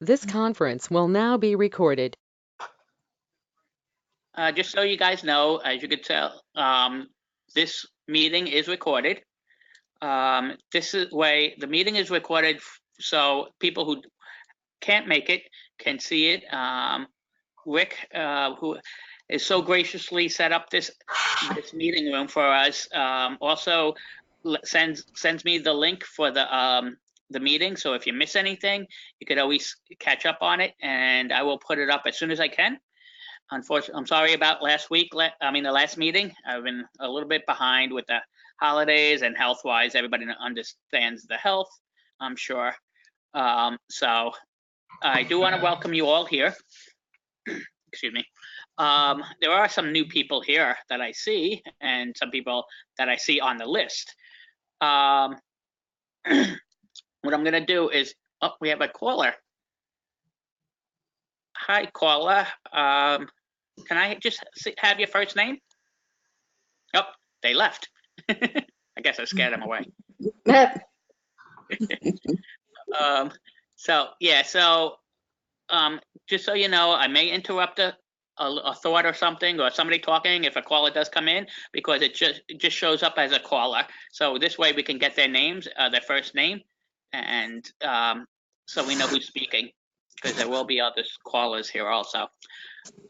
This conference will now be recorded. Just so you guys know, as you could tell, this meeting is recorded. This is way the meeting is recorded, so people who can't make it can see it. Rick, who is so graciously set up this meeting room for us, also sends me the link for the meeting. So if you miss anything, you could always catch up on it, and I will put it up as soon as I can. Unfortunately, I'm sorry about last week. The last meeting. I've been a little bit behind with the holidays and health-wise. Everybody understands the health, I'm sure. So I do want to welcome you all here. Excuse me. There are some new people here that I see, and some people that I see on the list. What I'm going to do is, oh, we have a caller. Hi, caller. Can I just have your first name? Oh, they left. I guess I scared them away. Just so you know, I may interrupt a thought or something, or somebody talking if a caller does come in, because it just shows up as a caller. So this way we can get their names, their first name, and so we know who's speaking, because there will be other callers here also.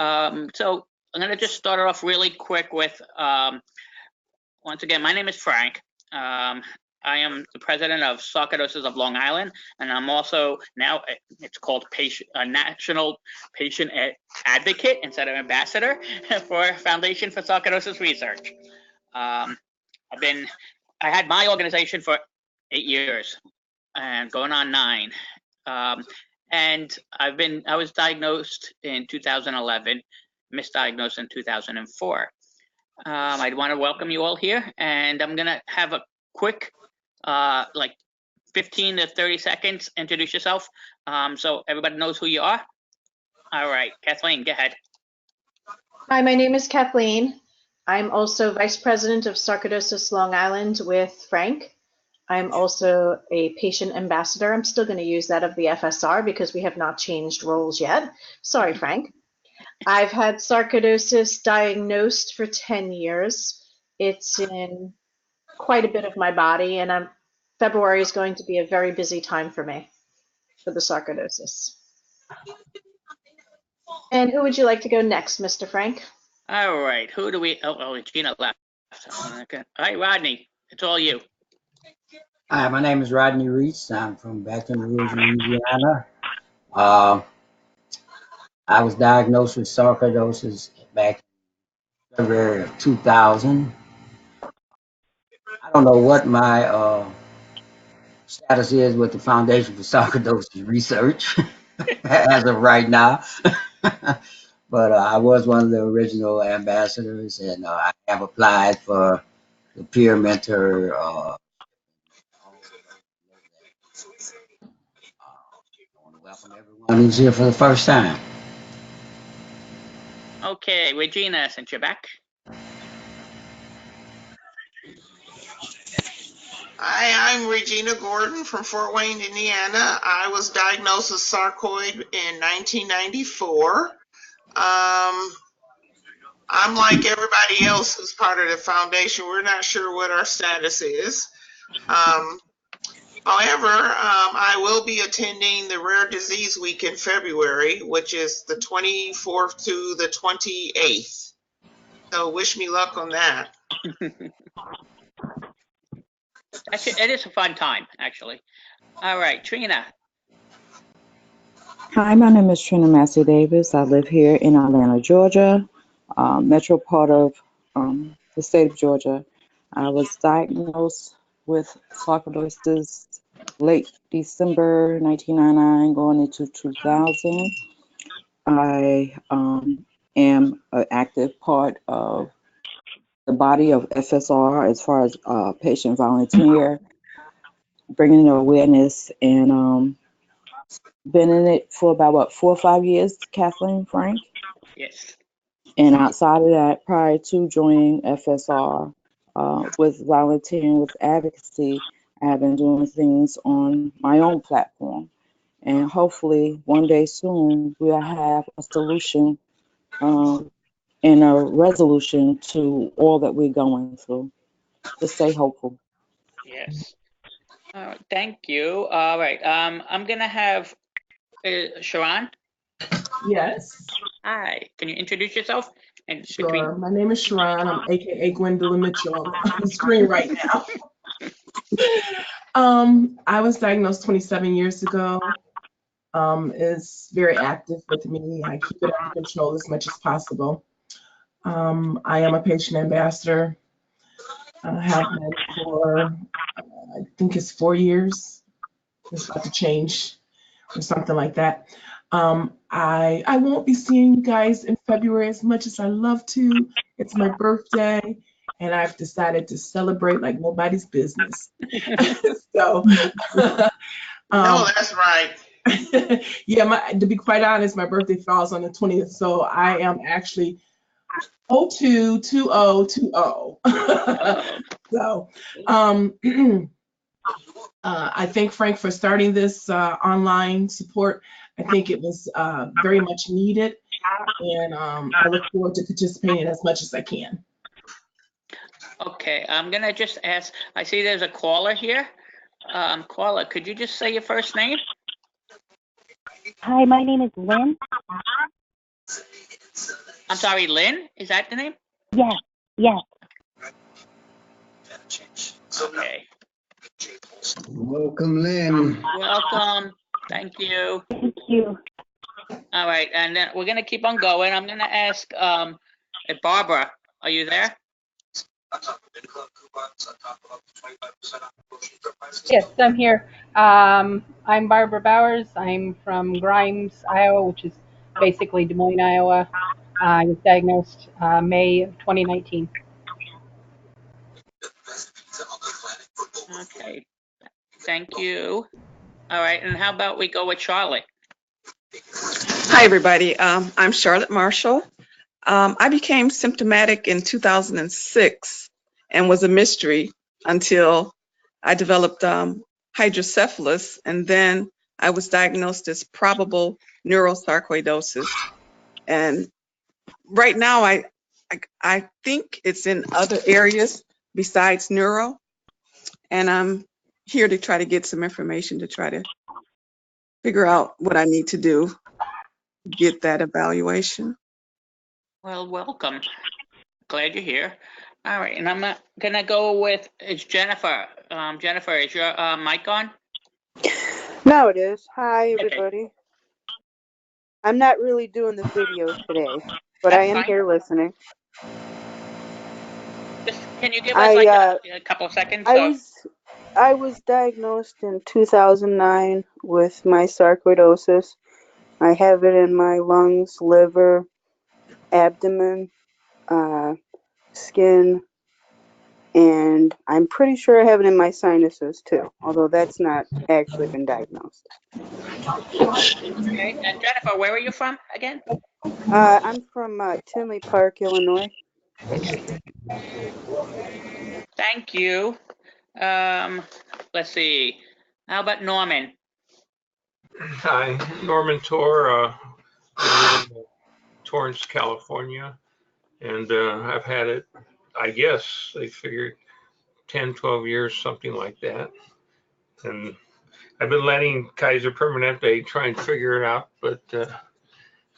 So I'm going to just start off really quick with, once again, my name is Frank. I am the president of Sarcoidosis of Long Island, and I'm also now, it's called National Patient Advocate instead of ambassador for Foundation for Sarcoidosis Research. I had my organization for 8 years and going on 9. And I was diagnosed in 2011, misdiagnosed in 2004. I want to welcome you all here, and I'm going to have a quick, like 15 to 30 seconds, introduce yourself, so everybody knows who you are. All right, Kathleen, go ahead. Hi, my name is Kathleen. I'm also Vice President of Sarcoidosis Long Island with Frank. I'm also a patient ambassador. I'm still going to use that of the FSR because we have not changed roles yet. Sorry, Frank. I've had sarcoidosis diagnosed for 10 years. It's in quite a bit of my body, and February is going to be a very busy time for me for the sarcoidosis. And who would you like to go next, Mr. Frank? All right, who do we, oh, Gina left. Okay. All right, Rodney, it's all you. Hi, my name is Rodney Reese. I'm from Baton Rouge, Louisiana. I was diagnosed with sarcoidosis back in February of 2000. I don't know what my status is with the Foundation for Sarcoidosis Research as of right now. But I was one of the original ambassadors, and I have applied for the peer mentor. I want to welcome everyone who's here for the first time. Okay, Regina, since you're back. Hi, I'm Regina Gordon from Fort Wayne, Indiana. I was diagnosed with sarcoid in 1994. I'm like everybody else who's part of the foundation. We're not sure what our status is. However, I will be attending the Rare Disease Week in February, which is the 24th to the 28th. So wish me luck on that. Actually, it is a fun time, actually. All right, Trina. Hi, my name is Trina Massey Davis. I live here in Atlanta, Georgia, metro part of the state of Georgia. I was diagnosed with sarcoidosis late December 1999, going into 2000. I am an active part of the body of FSR as far as patient volunteer, bringing awareness, and been in it for about 4 or 5 years, Kathleen, Frank? Yes. And outside of that, prior to joining FSR, with volunteering with advocacy, I have been doing things on my own platform. And hopefully one day soon we'll have a solution and a resolution to all that we're going through. Just stay hopeful. Yes. All right, thank you. All right, I'm gonna have Sharon. Yes, Hi, can you introduce yourself? And between, sure. My name is Sharon. I'm AKA Gwendolyn Mitchell. I'm on the screen right now. I was diagnosed 27 years ago. It's very active with me. I keep it under control as much as possible. I am a patient ambassador. I have been for, I think it's 4 years. It's about to change or something like that. I won't be seeing you guys in February as much as I love to. It's my birthday, and I've decided to celebrate like nobody's business. So, No, um, that's right. yeah, to be quite honest, my birthday falls on the 20th, so I am actually 022020. So, I thank Frank for starting this online support. I think it was very much needed, and I look forward to participating as much as I can. okay, I'm gonna just ask, I see there's a caller here. Caller, could you just say your first name? Hi, my name is Lynn. I'm sorry, Lynn, is that the name? Yes, yes. Okay, Welcome, Lynn. welcome, thank you. Thank you. All right, and then we're gonna keep on going. I'm gonna ask, Barbara, are you there? Yes, I'm here. I'm Barbara Bowers. I'm from Grimes, Iowa, which is basically Des Moines, Iowa. I was diagnosed May of 2019. Okay, thank you. All right, and how about we go with Charlotte? Hi, everybody. I'm Charlotte Marshall. I became symptomatic in 2006 and was a mystery until I developed hydrocephalus, and then I was diagnosed as probable neurosarcoidosis. And right now, I think it's in other areas besides neuro, and I'm here to try to get some information to try to figure out what I need to do, get that evaluation. Well, welcome. Glad you're here. All right, and I'm gonna go with, it's Jennifer. Jennifer, is your mic on? Now it is. Hi, Okay, everybody. I'm not really doing the video today, but I that's am fine. here listening. Just, can you give us like a couple of seconds? I was diagnosed in 2009 with my sarcoidosis. I have it in my lungs, liver, abdomen, skin, and I'm pretty sure I have it in my sinuses too, although that's not actually been diagnosed. Okay, and Jennifer, where are you from again? I'm from Tinley Park, Illinois. Thank you. Let's see. How about Norman? Hi, Norman Torr. I live in Torrance, California, and I've had it, I guess they figured 10, 12 years, something like that. And I've been letting Kaiser Permanente try and figure it out, but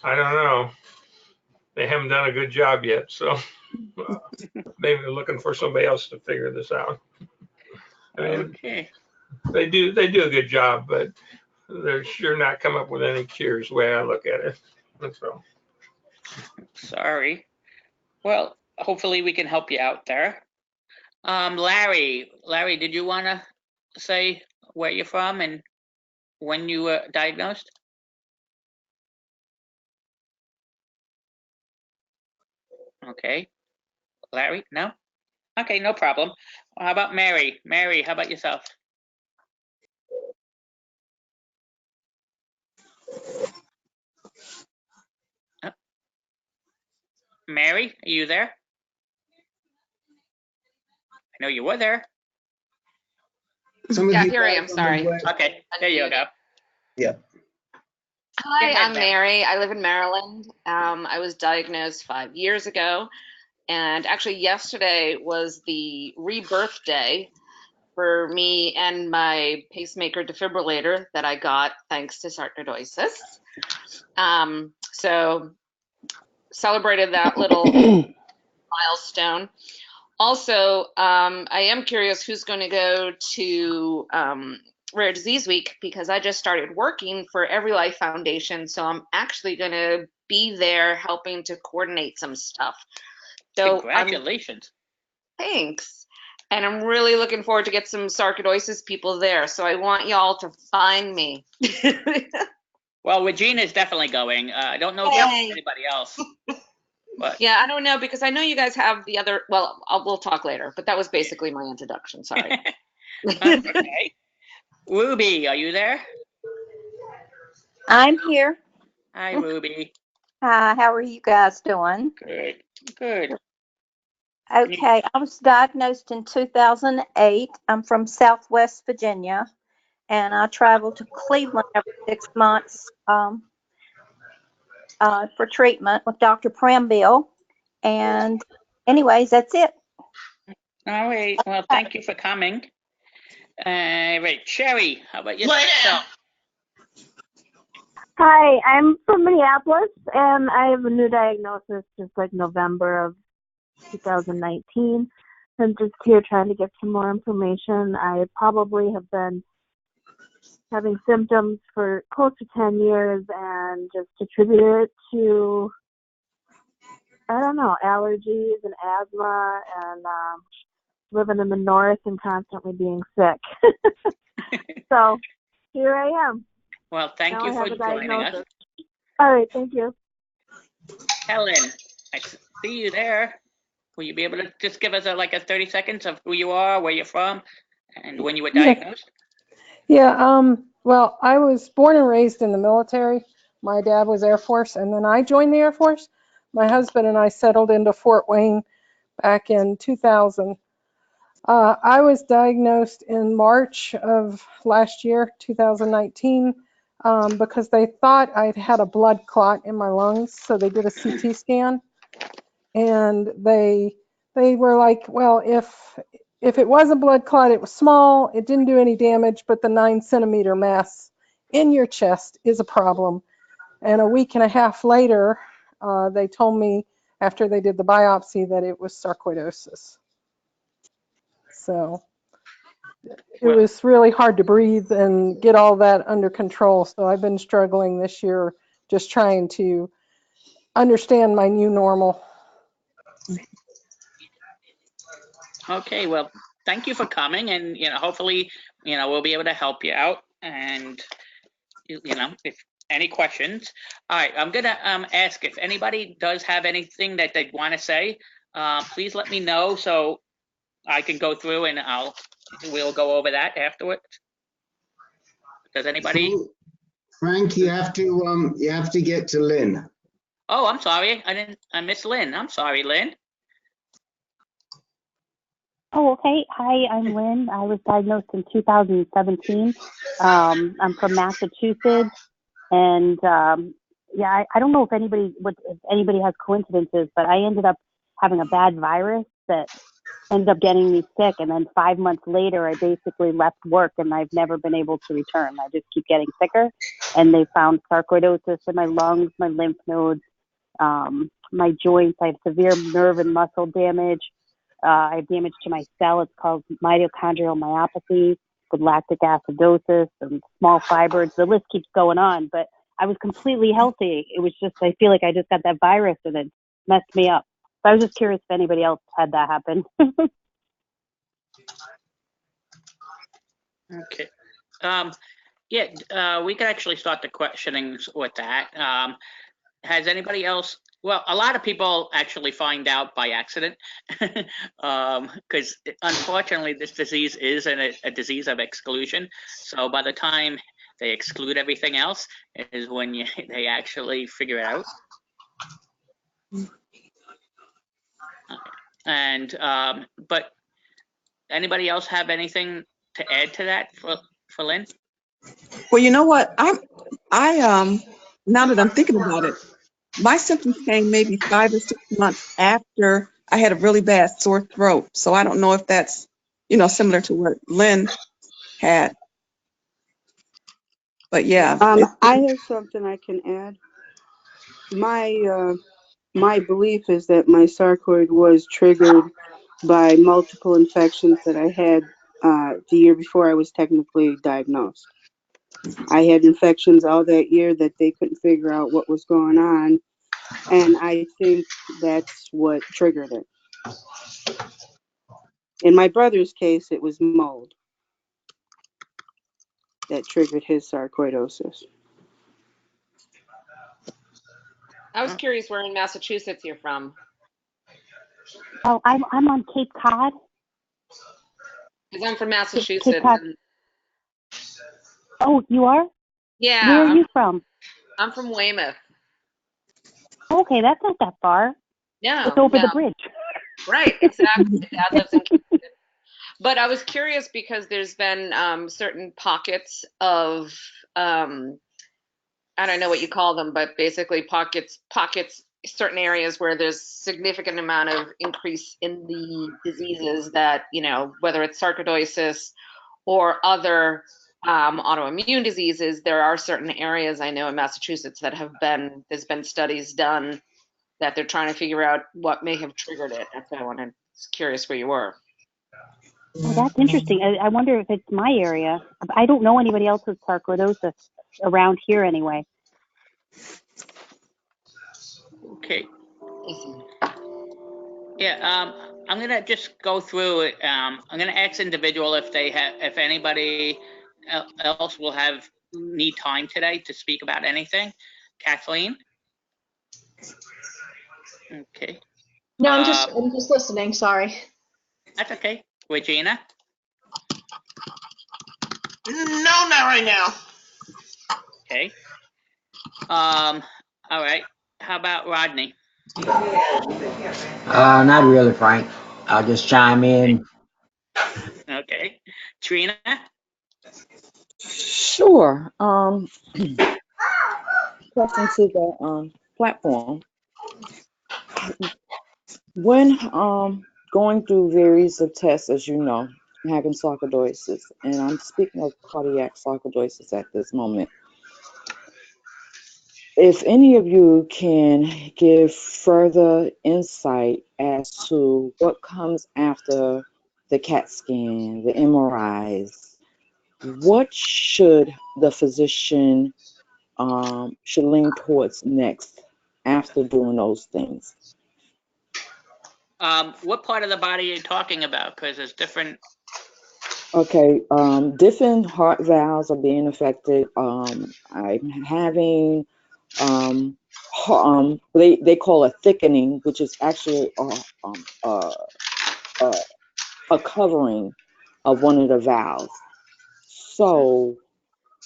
I don't know. They haven't done a good job yet, so maybe they're looking for somebody else to figure this out. I mean, Okay. they do a good job, but they're sure not come up with any cures, the way I look at it. So. Sorry. Well, hopefully we can help you out there. Larry, did you want to say where you're from and when you were diagnosed? Okay. Larry, no? Okay, no problem. How about Mary? Mary, how about yourself? Mary, are you there? I know you were there. Some of Yeah, you here I guys am. on the Sorry. web- Okay, there you go. Yeah. Hi, ahead, I'm Ben. Mary. I live in Maryland. I was diagnosed 5 years ago, and actually yesterday was the rebirth day for me and my pacemaker defibrillator that I got thanks to sarcoidosis. So celebrated that little milestone. Also, I am curious who's going to go to Rare Disease Week because I just started working for Every Life Foundation, so I'm actually going to be there helping to coordinate some stuff. So Congratulations. thanks. And I'm really looking forward to get some sarcoidosis people there. So I want y'all to find me. Well, Regina's definitely going. I don't know if Yay. anybody else. But Yeah, I don't know because I know you guys have the other. Well, we'll talk later. But that was basically my introduction. Sorry. okay. Ruby, are you there? I'm here. Hi, Ruby. Hi, how are you guys doing? Good. Good. Okay, I was diagnosed in 2008. I'm from Southwest Virginia, and I travel to Cleveland every 6 months for treatment with Dr. Prambill. And anyways, that's it. All right. Well, thank you for coming. Right, Sherry, how about yourself? Hi, I'm from Minneapolis, and I have a new diagnosis just like November of 2019. I'm just here trying to get some more information. I probably have been having symptoms for close to 10 years and just attribute it to, I don't know, allergies and asthma and living in the north and constantly being sick. So here I am. Well, thank you for joining us. All right, thank you. Helen, I see you there. Will you be able to just give us like a 30 seconds of who you are, where you're from, and when you were diagnosed? Yeah, well, I was born and raised in the military. My dad was Air Force, and then I joined the Air Force. My husband and I settled into Fort Wayne back in 2000. I was diagnosed in March of last year, 2019, because they thought I'd had a blood clot in my lungs, so they did a CT scan, and they were like, well, if it was a blood clot, it was small, it didn't do any damage, but the 9-centimeter mass in your chest is a problem. And a week and a half later, they told me after they did the biopsy that it was sarcoidosis. So it was really hard to breathe and get all that under control. So I've been struggling this year just trying to understand my new normal. Okay, well, thank you for coming, and hopefully, we'll be able to help you out. And if any questions, all right, I'm gonna ask if anybody does have anything that they want to say. Please let me know so I can go through and we'll go over that afterwards. Does anybody? So, Frank, you have to get to Lynn. Oh, I'm sorry. I missed Lynn. I'm sorry, Lynn. Oh, okay. Hi, I'm Lynn. I was diagnosed in 2017. I'm from Massachusetts, and yeah, I don't know if anybody has coincidences, but I ended up having a bad virus that ended up getting me sick, and then 5 months later, I basically left work, and I've never been able to return. I just keep getting sicker, and they found sarcoidosis in my lungs, my lymph nodes, my joints. I have severe nerve and muscle damage. I have damage to my cell. It's called mitochondrial myopathy with lactic acidosis and small fibers. The list keeps going on, but I was completely healthy. It was just, I feel like I just got that virus and it messed me up. So I was just curious if anybody else had that happen. Okay. Yeah, we could actually start the questionings with that. Has anybody else? Well, a lot of people actually find out by accident because unfortunately this disease is a disease of exclusion. So by the time they exclude everything else is when they actually figure it out. And but anybody else have anything to add to that for Lynn? Well, you know what? now that I'm thinking about it, my symptoms came maybe 5 or 6 months after I had a really bad sore throat. So I don't know if that's, similar to what Lynn had. But yeah, I have something I can add. My belief is that my sarcoid was triggered by multiple infections that I had the year before I was technically diagnosed. I had infections all that year that they couldn't figure out what was going on, and I think that's what triggered it. In my brother's case, it was mold that triggered his sarcoidosis. I was curious where in Massachusetts you're from. Oh, I'm on Cape Cod. Because I'm from Cape Massachusetts. Cod. Oh, you are? Yeah. Where are you from? I'm from Weymouth. Okay, that's not that far. Yeah. It's over Yeah. the bridge. Right, exactly. My dad lives in Kingston. But I was curious because there's been certain pockets of I don't know what you call them, but basically pockets, certain areas where there's significant amount of increase in the diseases that, whether it's sarcoidosis or other autoimmune diseases, there are certain areas I know in Massachusetts that there's been studies done that they're trying to figure out what may have triggered it. That's why I was curious where you were. Oh, that's interesting. I wonder if it's my area. I don't know anybody else with sarcoidosis around here anyway. Okay. Yeah, I'm gonna just go through it. I'm gonna ask individual if anybody else will need time today to speak about anything. Kathleen? Okay. No, I'm just listening. Sorry. That's okay. Regina? No, not right now. Okay. All right. How about Rodney? Not really, Frank. I'll just chime in. Okay. Trina? Sure. Question to the platform. When going through various of tests, as you know, having sarcoidosis, and I'm speaking of cardiac sarcoidosis at this moment. If any of you can give further insight as to what comes after the CAT scan, the MRIs, what should the physician should lean towards next after doing those things? What part of the body are you talking about? Because it's different. Okay, different heart valves are being affected. I'm having they call a thickening, which is actually a covering of one of the valves. So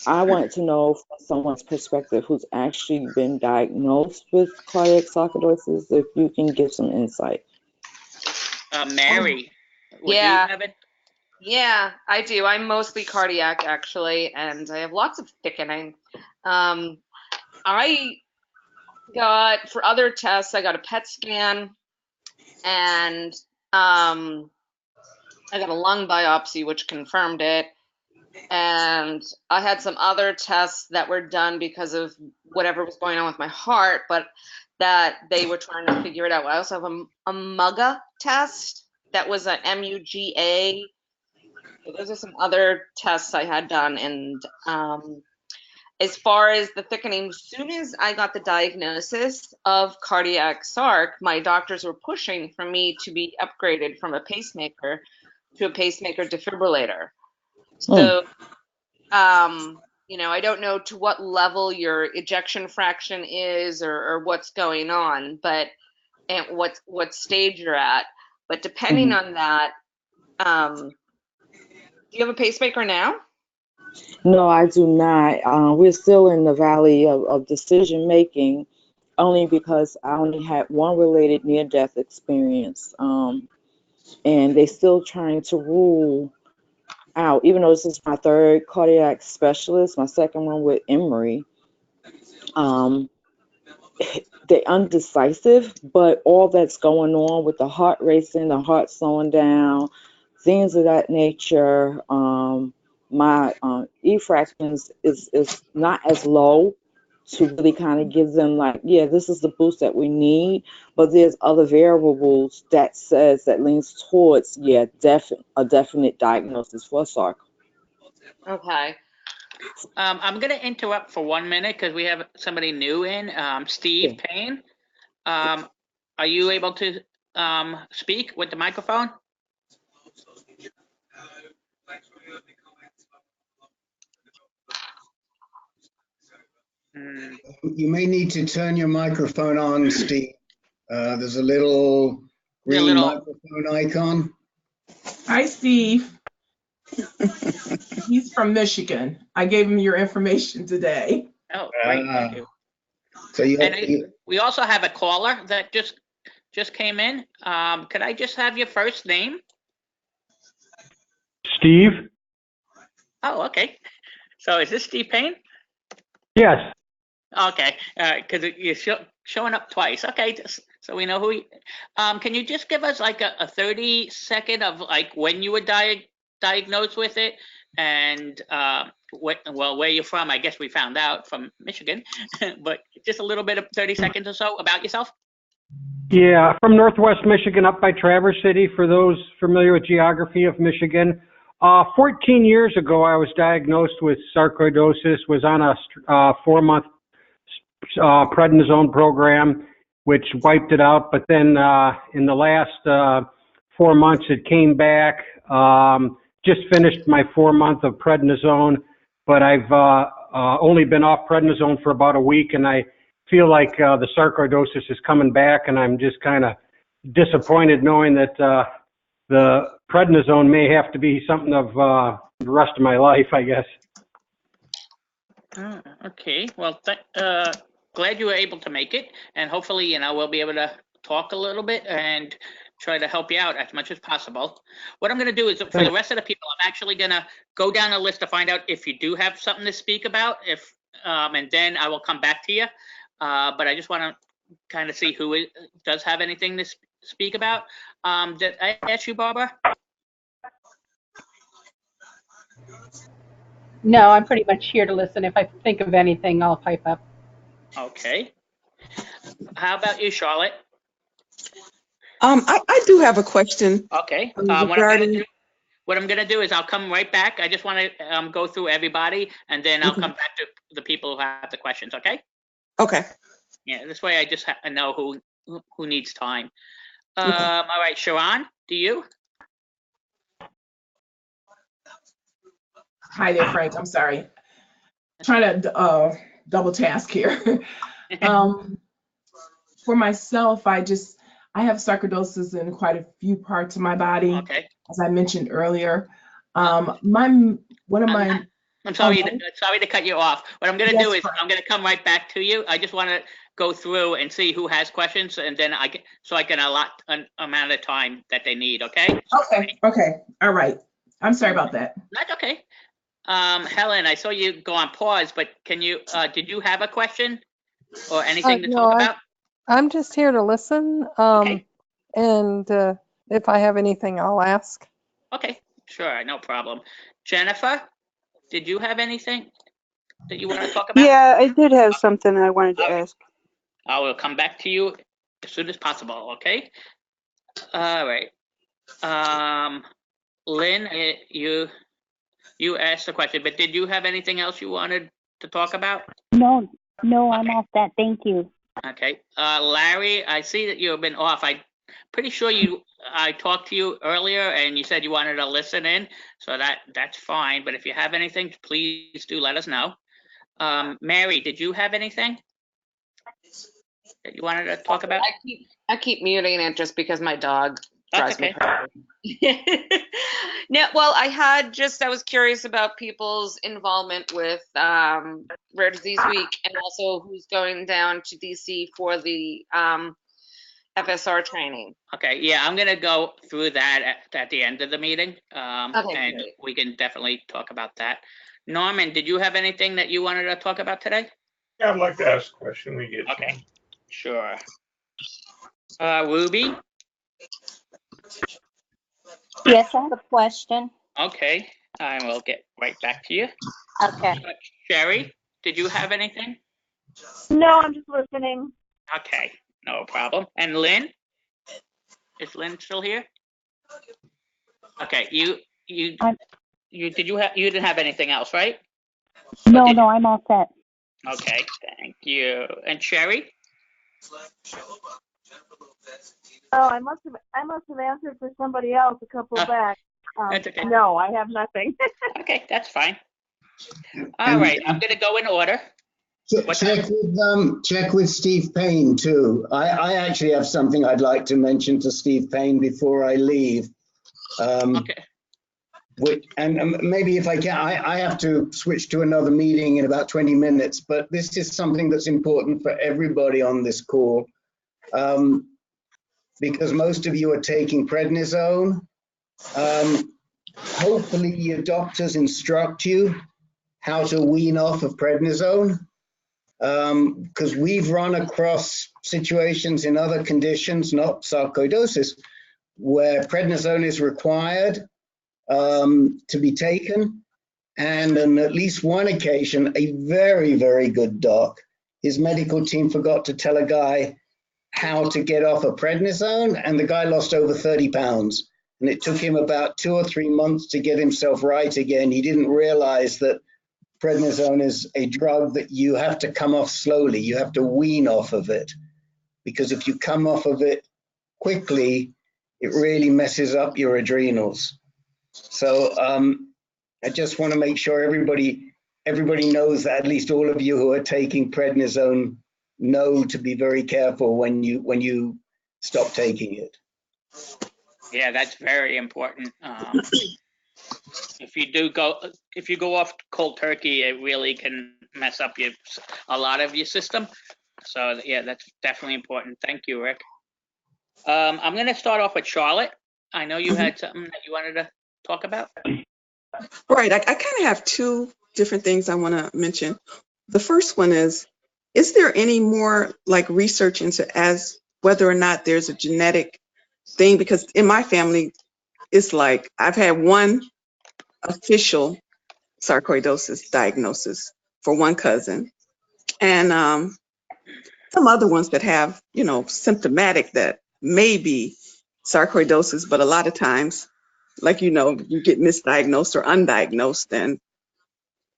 I wanted to know from someone's perspective who's actually been diagnosed with cardiac sarcoidosis, if you can give some insight. Mary, would you Yeah. have it? Yeah, I do. I'm mostly cardiac actually, and I have lots of thickening. I got, for other tests, I got a PET scan, and I got a lung biopsy, which confirmed it. And I had some other tests that were done because of whatever was going on with my heart, but that they were trying to figure it out. I also have a MUGA test that was an MUGA. So those are some other tests I had done. And as far as the thickening, as soon as I got the diagnosis of cardiac sarc, my doctors were pushing for me to be upgraded from a pacemaker to a pacemaker defibrillator. So, I don't know to what level your ejection fraction is or what's going on, but and what stage you're at. But depending on that, do you have a pacemaker now? No, I do not. We're still in the valley of decision making, only because I only had one related near-death experience, and they're still trying to rule out, even though this is my third cardiac specialist, my second one with Emory, Um, they're undecisive, but all that's going on with the heart racing, the heart slowing down, things of that nature. My E fractions is not as low to really kind of give them like, yeah, this is the boost that we need. But there's other variables that says that leans towards, yeah, a definite diagnosis for sarc. Okay. I'm going to interrupt for 1 minute because we have somebody new in, Steve Payne. Are you able to speak with the microphone? You may need to turn your microphone on, Steve. There's a little green microphone icon. Hi, Steve. He's from Michigan. I gave him your information today. Oh, great, thank you. So we also have a caller that just came in. Could I just have your first name? Steve? Oh, okay. So is this Steve Payne? Yes. Okay, because you're showing up twice. Okay, so we know who you, can you just give us like a 30-second of like when you were diagnosed with it and where you're from? I guess we found out from Michigan, but just a little bit of 30 seconds or so about yourself. Yeah, from Northwest Michigan up by Traverse City, for those familiar with geography of Michigan. 14 years ago, I was diagnosed with sarcoidosis, was on a 4-month prednisone program, which wiped it out. But then in the last 4 months, it came back. Just finished my 4 month of prednisone, but I've only been off prednisone for about a week, and I feel like the sarcoidosis is coming back, and I'm just kind of disappointed knowing that the prednisone may have to be something of the rest of my life, I guess. Okay, well, glad you were able to make it, and hopefully, we'll be able to talk a little bit and try to help you out as much as possible. What I'm going to do is, for the rest of the people, I'm actually going to go down a list to find out if you do have something to speak about, and then I will come back to you. But I just want to kind of see who does have anything to speak about. Did I ask you, Barbara? No, I'm pretty much here to listen. If I think of anything, I'll pipe up. Okay. How about you, Charlotte? I do have a question. Okay. Regarding... What I'm gonna do is I'll come right back. I just want to go through everybody, and then I'll come back to the people who have the questions. Okay. Okay. Yeah. This way, I just know who needs time. All right, Sharon, do you? Hi there, Frank. I'm sorry. Trying to double task here. For myself, I have sarcoidosis in quite a few parts of my body. Okay. As I mentioned earlier. I'm sorry to cut you off. What I'm going to do is I'm going to come right back to you. I just want to go through and see who has questions, and then I can allot an amount of time that they need. Okay. Okay. All right. I'm sorry about that. That's okay. Helen, I saw you go on pause, but can you? Did you have a question or anything to talk about? I'm just here to listen. Okay. And if I have anything, I'll ask. Okay, sure, no problem. Jennifer, did you have anything that you want to talk about? Yeah, I did have something I wanted to ask. I will come back to you as soon as possible, okay? All right. Lynn, you asked the question, but did you have anything else you wanted to talk about? No, I'm all set. Thank you. Okay. Larry, I see that you've been off. I'm pretty sure I talked to you earlier and you said you wanted to listen in, so that's fine. But if you have anything, please do let us know. Mary, did you have anything that you wanted to talk about? I keep muting it just because my dog drives me crazy. No, well, I was curious about people's involvement with Rare Disease Week, and also who's going down to DC for the FSR training. Okay, yeah, I'm gonna go through that at the end of the meeting, and great. we can definitely talk about that. Norman, did you have anything that you wanted to talk about today? Yeah, I'd like to ask a question when you get Okay, some. sure. Ruby? Yes, I have a question. Okay, I will get right back to you. Okay. Sherry, did you have anything? No, I'm just listening. Okay, no problem. And Lynn? Is Lynn still here? Okay, you didn't have anything else, right? No, I'm all set. Okay, thank you. And Sherry? Oh, I must have answered for somebody else a couple back. That's okay. No, I have nothing. Okay, that's fine. All right, I'm gonna go in order. Check with Steve Payne too. I actually have something I'd like to mention to Steve Payne before I leave. Okay. And maybe if I can, I have to switch to another meeting in about 20 minutes, but this is something that's important for everybody on this call. Because most of you are taking prednisone. Hopefully your doctors instruct you how to wean off of prednisone. Because we've run across situations in other conditions, not sarcoidosis, where prednisone is required to be taken. And on at least one occasion, a very, very good doc, his medical team forgot to tell a guy how to get off of prednisone, and the guy lost over 30 pounds. And it took him about 2 or 3 months to get himself right again. He didn't realize that prednisone is a drug that you have to come off slowly. You have to wean off of it, because if you come off of it quickly, it really messes up your adrenals. So I just want to make sure everybody knows that, at least all of you who are taking prednisone know to be very careful when you stop taking it. Yeah, that's very important. If you go off cold turkey, it really can mess up a lot of your system. So yeah, that's definitely important. Thank you, Rick. I'm going to start off with Charlotte. I know you had something that you wanted to talk about. Right. I kind of have two different things I want to mention. The first one is there any more like research into as whether or not there's a genetic thing? Because in my family, it's like I've had one official sarcoidosis diagnosis for one cousin, and some other ones that have, symptomatic that may be sarcoidosis, but a lot of times, like, you get misdiagnosed or undiagnosed, and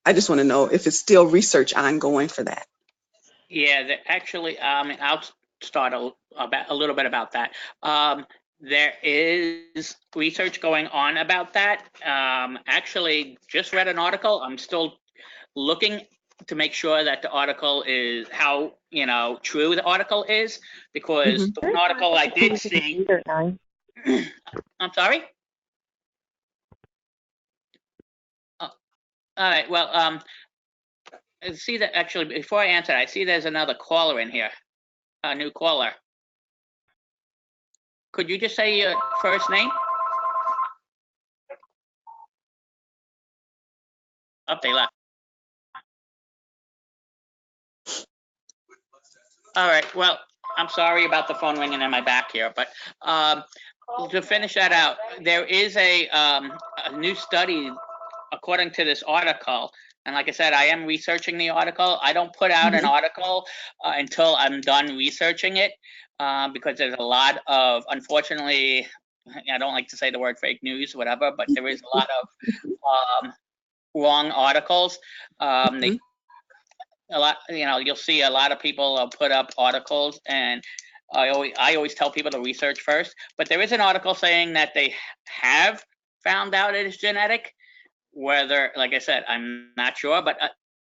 I just want to know if it's still research ongoing for that. Yeah, actually, I'll start a little bit about that. There is research going on about that. Actually, just read an article. I'm still looking to make sure that the article is how true the article is, because the one article I did see. I'm sorry. Oh, all right. Well, I see that actually. Before I answer, I see there's another caller in here. A new caller. Could you just say your first name? Oh, they left. All right. Well, I'm sorry about the phone ringing in my back here, but to finish that out, there is a new study according to this article. And like I said, I am researching the article. I don't put out an article until I'm done researching it, because there's a lot of, unfortunately, I don't like to say the word fake news, whatever, but there is a lot of wrong articles. You'll see a lot of people put up articles, and I always tell people to research first. But there is an article saying that they have found out it is genetic. Whether, like I said, I'm not sure, but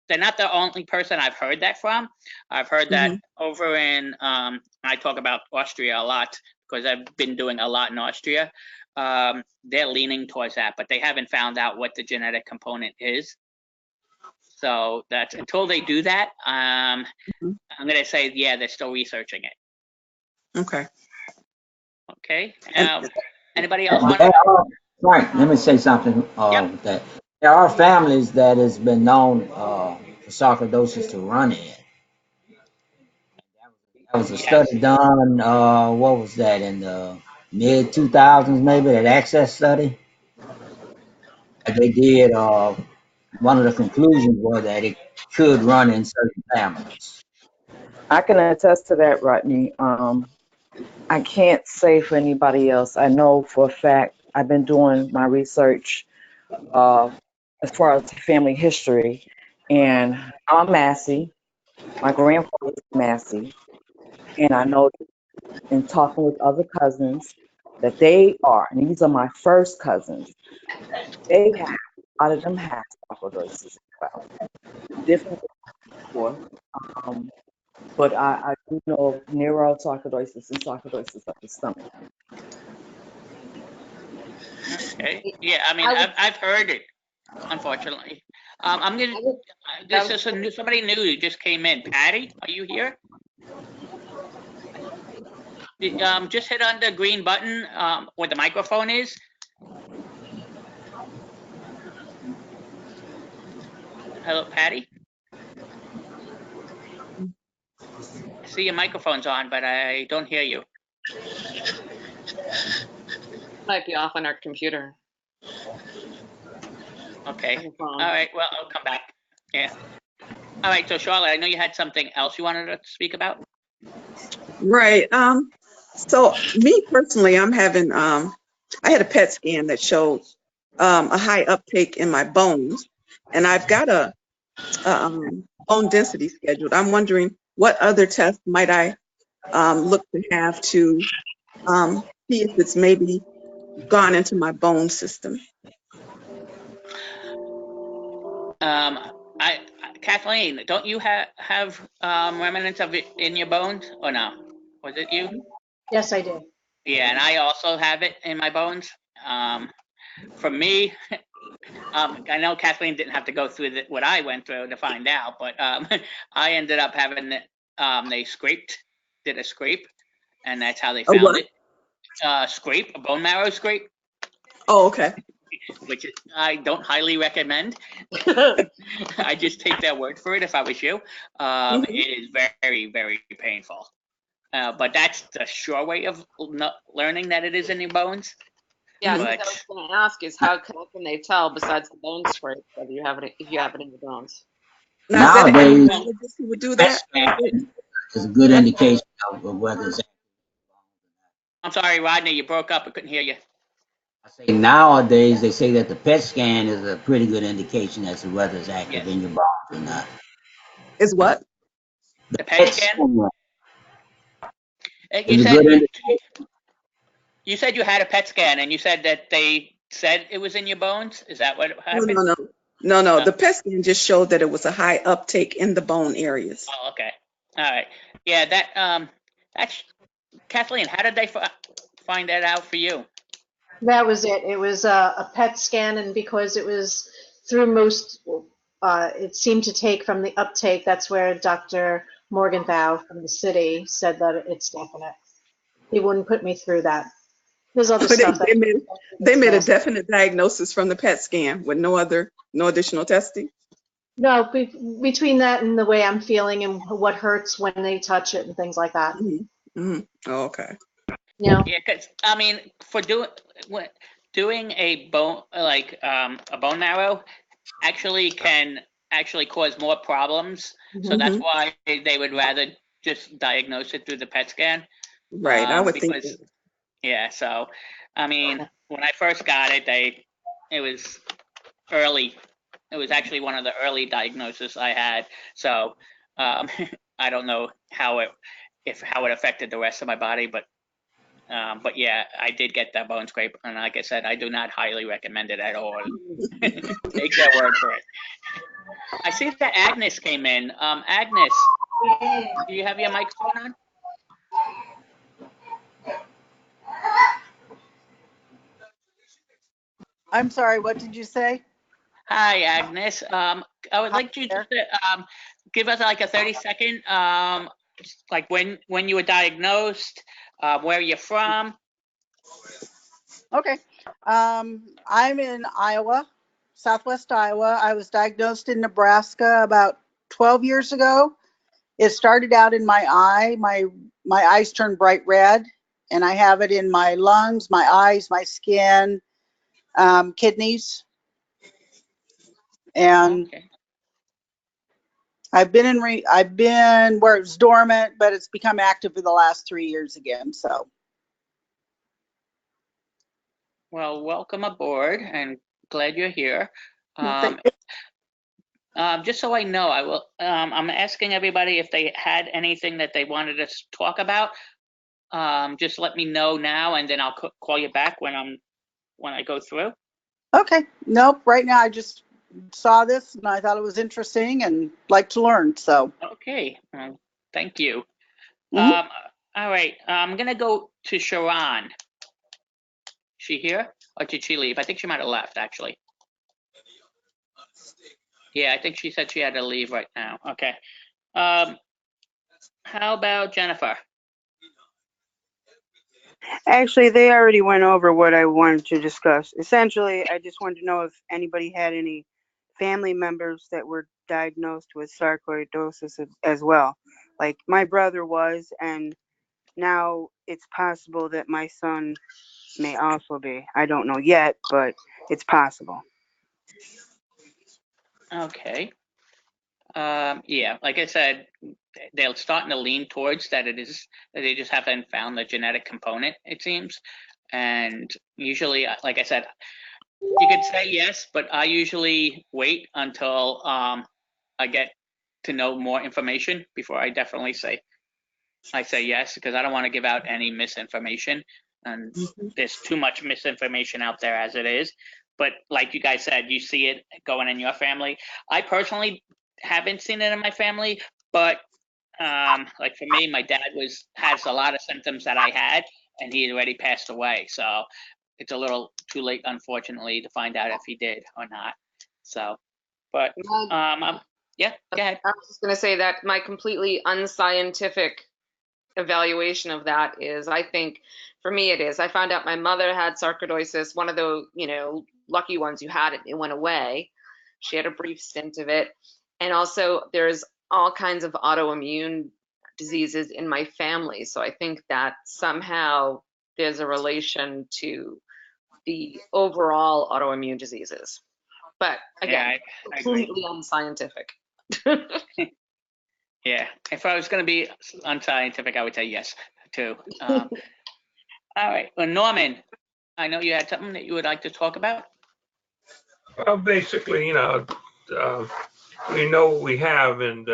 they're not the only person I've heard that from. I've heard that over in, I talk about Austria a lot because I've been doing a lot in Austria. They're leaning towards that, but they haven't found out what the genetic component is. So that's until they do that, I'm going to say, yeah, they're still researching it. Okay. Okay. Anybody else want to? Frank, let me say something with that. There are families that has been known for sarcoidosis to run in. That was a Yes. study done, what was that, in the mid 2000s, maybe, that access study? That they did, one of the conclusions was that it could run in certain families. I can attest to that, Rodney. I can't say for anybody else. I know for a fact I've been doing my research as far as family history, and I'm Massey. My grandfather was Massey, and I know in talking with other cousins that they are, and these are my first cousins. They have a lot of them have sarcoidosis as well. Different, of course. Um, but I do know of neurosarcoidosis and sarcoidosis of the stomach. Okay. Yeah, I mean, I've heard it, unfortunately. I'm gonna. This is somebody new who just came in. Patty, are you here? Just hit on the green button where the microphone is. Hello, Patty. I see your microphone's on, but I don't hear you. Might be off on our computer. Okay. All right. Well, I'll come back. Yeah. All right. So, Charlotte, I know you had something else you wanted to speak about. Right. So me personally, I'm having I had a PET scan that showed a high uptake in my bones, and I've got a bone density scheduled. I'm wondering what other tests might I look to have to see if it's maybe gone into my bone system. Kathleen, don't you have remnants of it in your bones, or no? Was it you? Yes, I do. Yeah, and I also have it in my bones. For me, I know Kathleen didn't have to go through what I went through to find out, but I ended up having it. They did a scrape, and that's how they A found what? it. A bone marrow scrape. Oh, okay. Which I don't highly recommend. I just take their word for it if I was you. It is very, very painful. But that's the sure way of learning that it is in your bones. Yeah, But what I was going to ask is how can they tell besides the bone scrape whether you have it if you have it in your bones? Now, is that an Nowadays, endocrinologist who would do PET that? scan is a good indication of whether it's. I'm sorry, Rodney, you broke up. I couldn't hear you. Nowadays, they say that the PET scan is a pretty good indication as to whether it's active Yes. in your bones or not. Is what? The PET scan? Is a good indication. You said you had a PET scan, and you said that they said it was in your bones. Is that what happened? No. The PET scan just showed that it was a high uptake in the bone areas. Oh, okay. All right. Yeah, that's Kathleen. How did they find that out for you? That was it. It was a PET scan, and because it was through it seemed to take from the uptake. That's where Dr. Morgenthau from the city said that it's definite. He wouldn't put me through that. There's other stuff that They made a definite diagnosis from the PET scan with no additional testing. No, between that and the way I'm feeling and what hurts when they touch it and things like that. Oh, okay. Yeah. Yeah, because I mean, for doing a bone a bone marrow can cause more problems. So that's why they would rather just diagnose it through the PET scan. Right, I would think that. Yeah, so I mean, when I first got it, it was early. It was actually one of the early diagnoses I had. So I don't know how it affected the rest of my body, but yeah, I did get that bone scrape, and like I said, I do not highly recommend it at all. Take their word for it. I see that Agnes came in. Agnes, do you have your microphone on? I'm sorry, what did you say? Hi, Agnes. I would like you to give us like a 30-second, like when you were diagnosed, where you're from. Okay. I'm in Iowa, Southwest Iowa. I was diagnosed in Nebraska about 12 years ago. It started out in my eye. My my eyes turn bright red, and I have it in my lungs, my eyes, my skin, kidneys, and Okay. I've been where it's dormant, but it's become active for the last 3 years again. So Well, welcome aboard, and glad you're here. thank Just so I know, I will. I'm asking everybody if they had anything that they wanted us to talk about. Just let me know now, and then I'll call you back when I go through. Okay. Nope. Right now, I just saw this and I thought it was interesting and like to learn. So. Okay. Thank you. Mhm. All right. I'm gonna go to Sharon. She here, or did she leave? I think she might have left, actually. Yeah, I think she said she had to leave right now. Okay. How about Jennifer? Actually, they already went over what I wanted to discuss. Essentially, I just wanted to know if anybody had any family members that were diagnosed with sarcoidosis as well. Like my brother was, and now it's possible that my son may also be. I don't know yet, but it's possible. Okay. Yeah, like I said, they're starting to lean towards that they just haven't found the genetic component, it seems. And usually, like I said, you could say yes, but I usually wait until I get to know more information before I definitely say yes, because I don't want to give out any misinformation. And there's too much misinformation out there as it is. But like you guys said, you see it going in your family. I personally haven't seen it in my family, but like for me, my dad has a lot of symptoms that I had, and he had already passed away. So it's a little too late, unfortunately, to find out if he did or not. So, but yeah, go ahead. I was just going to say that my completely unscientific evaluation of that is, I think for me it is. I found out my mother had sarcoidosis, one of the, lucky ones who had it. It went away. She had a brief stint of it. And also there's all kinds of autoimmune diseases in my family. So I think that somehow there's a relation to the overall autoimmune diseases. But again, Yeah, I agree. completely unscientific. Yeah, if I was going to be unscientific, I would say yes too. All right, well, Norman, I know you had something that you would like to talk about. Well, basically, we know what we have, and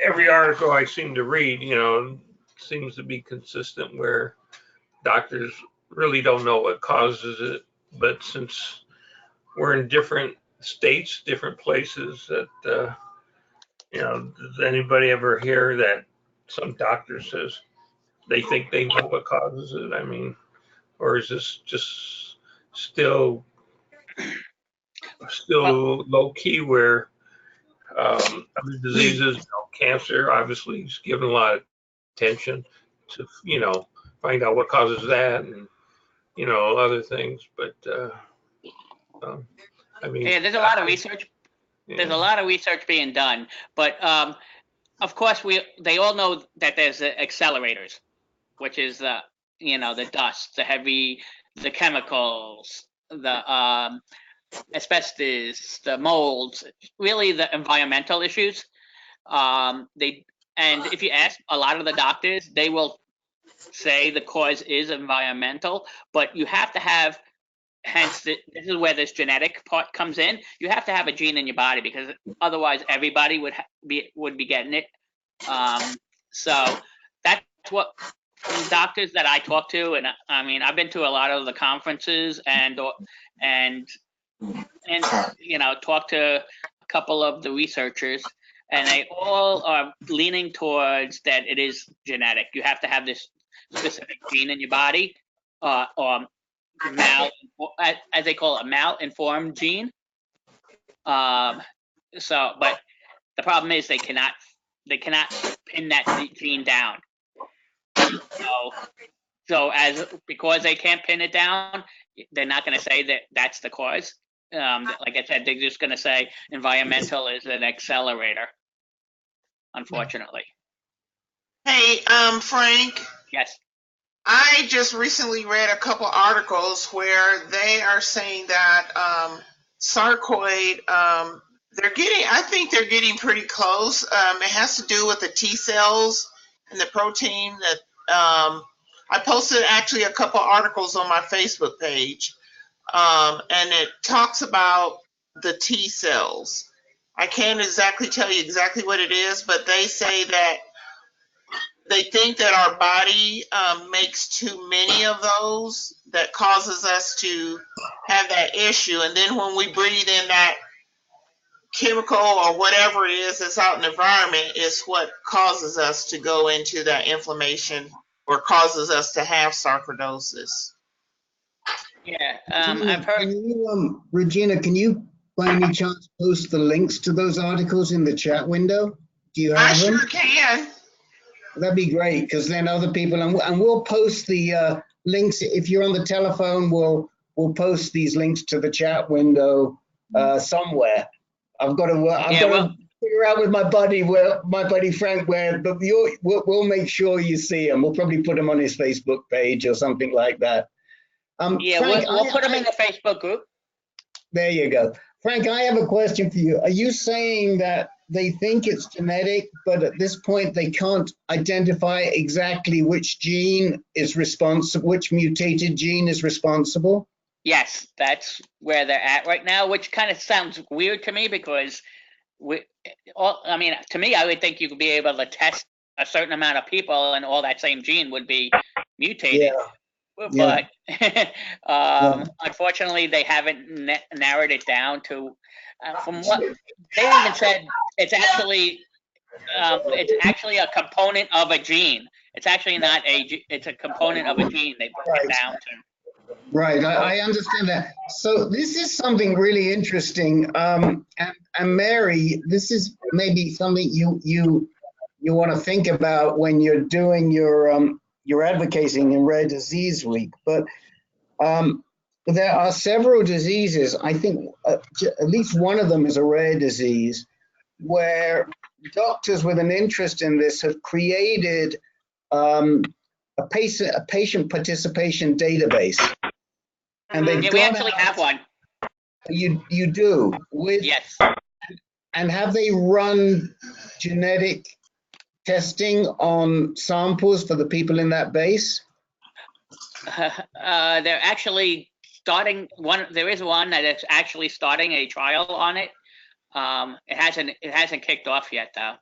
every article I seem to read, seems to be consistent where doctors really don't know what causes it. But since we're in different states, different places, that does anybody ever hear that some doctor says they think they know what causes it? I mean, or is this just still low key where other diseases, cancer, obviously, is given a lot of attention to, find out what causes that and, other things. But, I mean, Yeah, there's a lot of research. There's a lot of research being done, but of course they all know that there's the accelerators, which is the dust, the chemicals, the asbestos, the molds, really the environmental issues. And if you ask a lot of the doctors, they will say the cause is environmental, but you have to have, hence this is where this genetic part comes in. You have to have a gene in your body, because otherwise everybody would be getting it. So that's what, from doctors that I talk to, and I mean, I've been to a lot of the conferences and talk to a couple of the researchers, and they all are leaning towards that it is genetic. You have to have this specific gene in your body, or as they call it, malinformed gene. But the problem is they cannot pin that gene down. So because they can't pin it down, they're not going to say that that's the cause. Like I said, they're just going to say environmental is an accelerator, unfortunately. Hey, Frank, Yes. I just recently read a couple articles where they are saying that sarcoid, I think they're getting pretty close. It has to do with the T cells and the protein that I posted actually a couple articles on my Facebook page, and it talks about the T cells. I can't exactly tell you exactly what it is, but they say that they think that our body makes too many of those that causes us to have that issue. And then when we breathe in that chemical or whatever it is that's out in the environment is what causes us to go into that inflammation or causes us to have sarcoidosis. Yeah, I've heard. Regina, can you by any chance post the links to those articles in the chat window? Do you I have them? sure can. That'd be great, because then other people, and we'll post the links. If you're on the telephone, we'll post these links to the chat window somewhere. I've got to figure out with my buddy Frank where, but we'll make sure you see them. We'll probably put them on his Facebook page or something like that. Yeah, Frank, we'll put them in the Facebook group. There you go. Frank, I have a question for you. Are you saying that they think it's genetic, but at this point they can't identify exactly which gene is responsible, which mutated gene is responsible? Yes, that's where they're at right now, which kind of sounds weird to me because to me, I would think you could be able to test a certain amount of people and all that same gene would be mutated. Yeah. But unfortunately, they haven't narrowed it down to. From what they even said, it's actually a component of a gene. It's actually not it's a component of a gene. They broke it down to. Right, I understand that. So this is something really interesting. And Mary, this is maybe something you want to think about when you're doing your advocating in Rare Disease Week. But there are several diseases. I think at least one of them is a rare disease where doctors with an interest in this have created a patient participation database. And they've we actually have one. You do? Yes. And have they run genetic testing on samples for the people in that base? They're actually starting one. There is one that is actually starting a trial on it. It hasn't kicked off yet, though.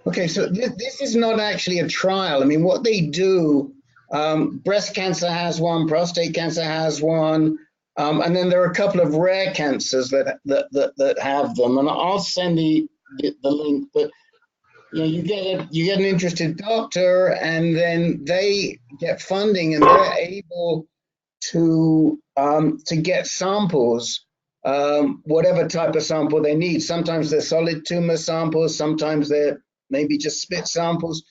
Okay, so this is not actually a trial. I mean, what they do, breast cancer has one, prostate cancer has one, and then there are a couple of rare cancers that have them. And I'll send the link. But you get an interested doctor, and then they get funding, and they're able to get samples, whatever type of sample they need. Sometimes they're solid tumor samples, sometimes they're maybe just spit samples,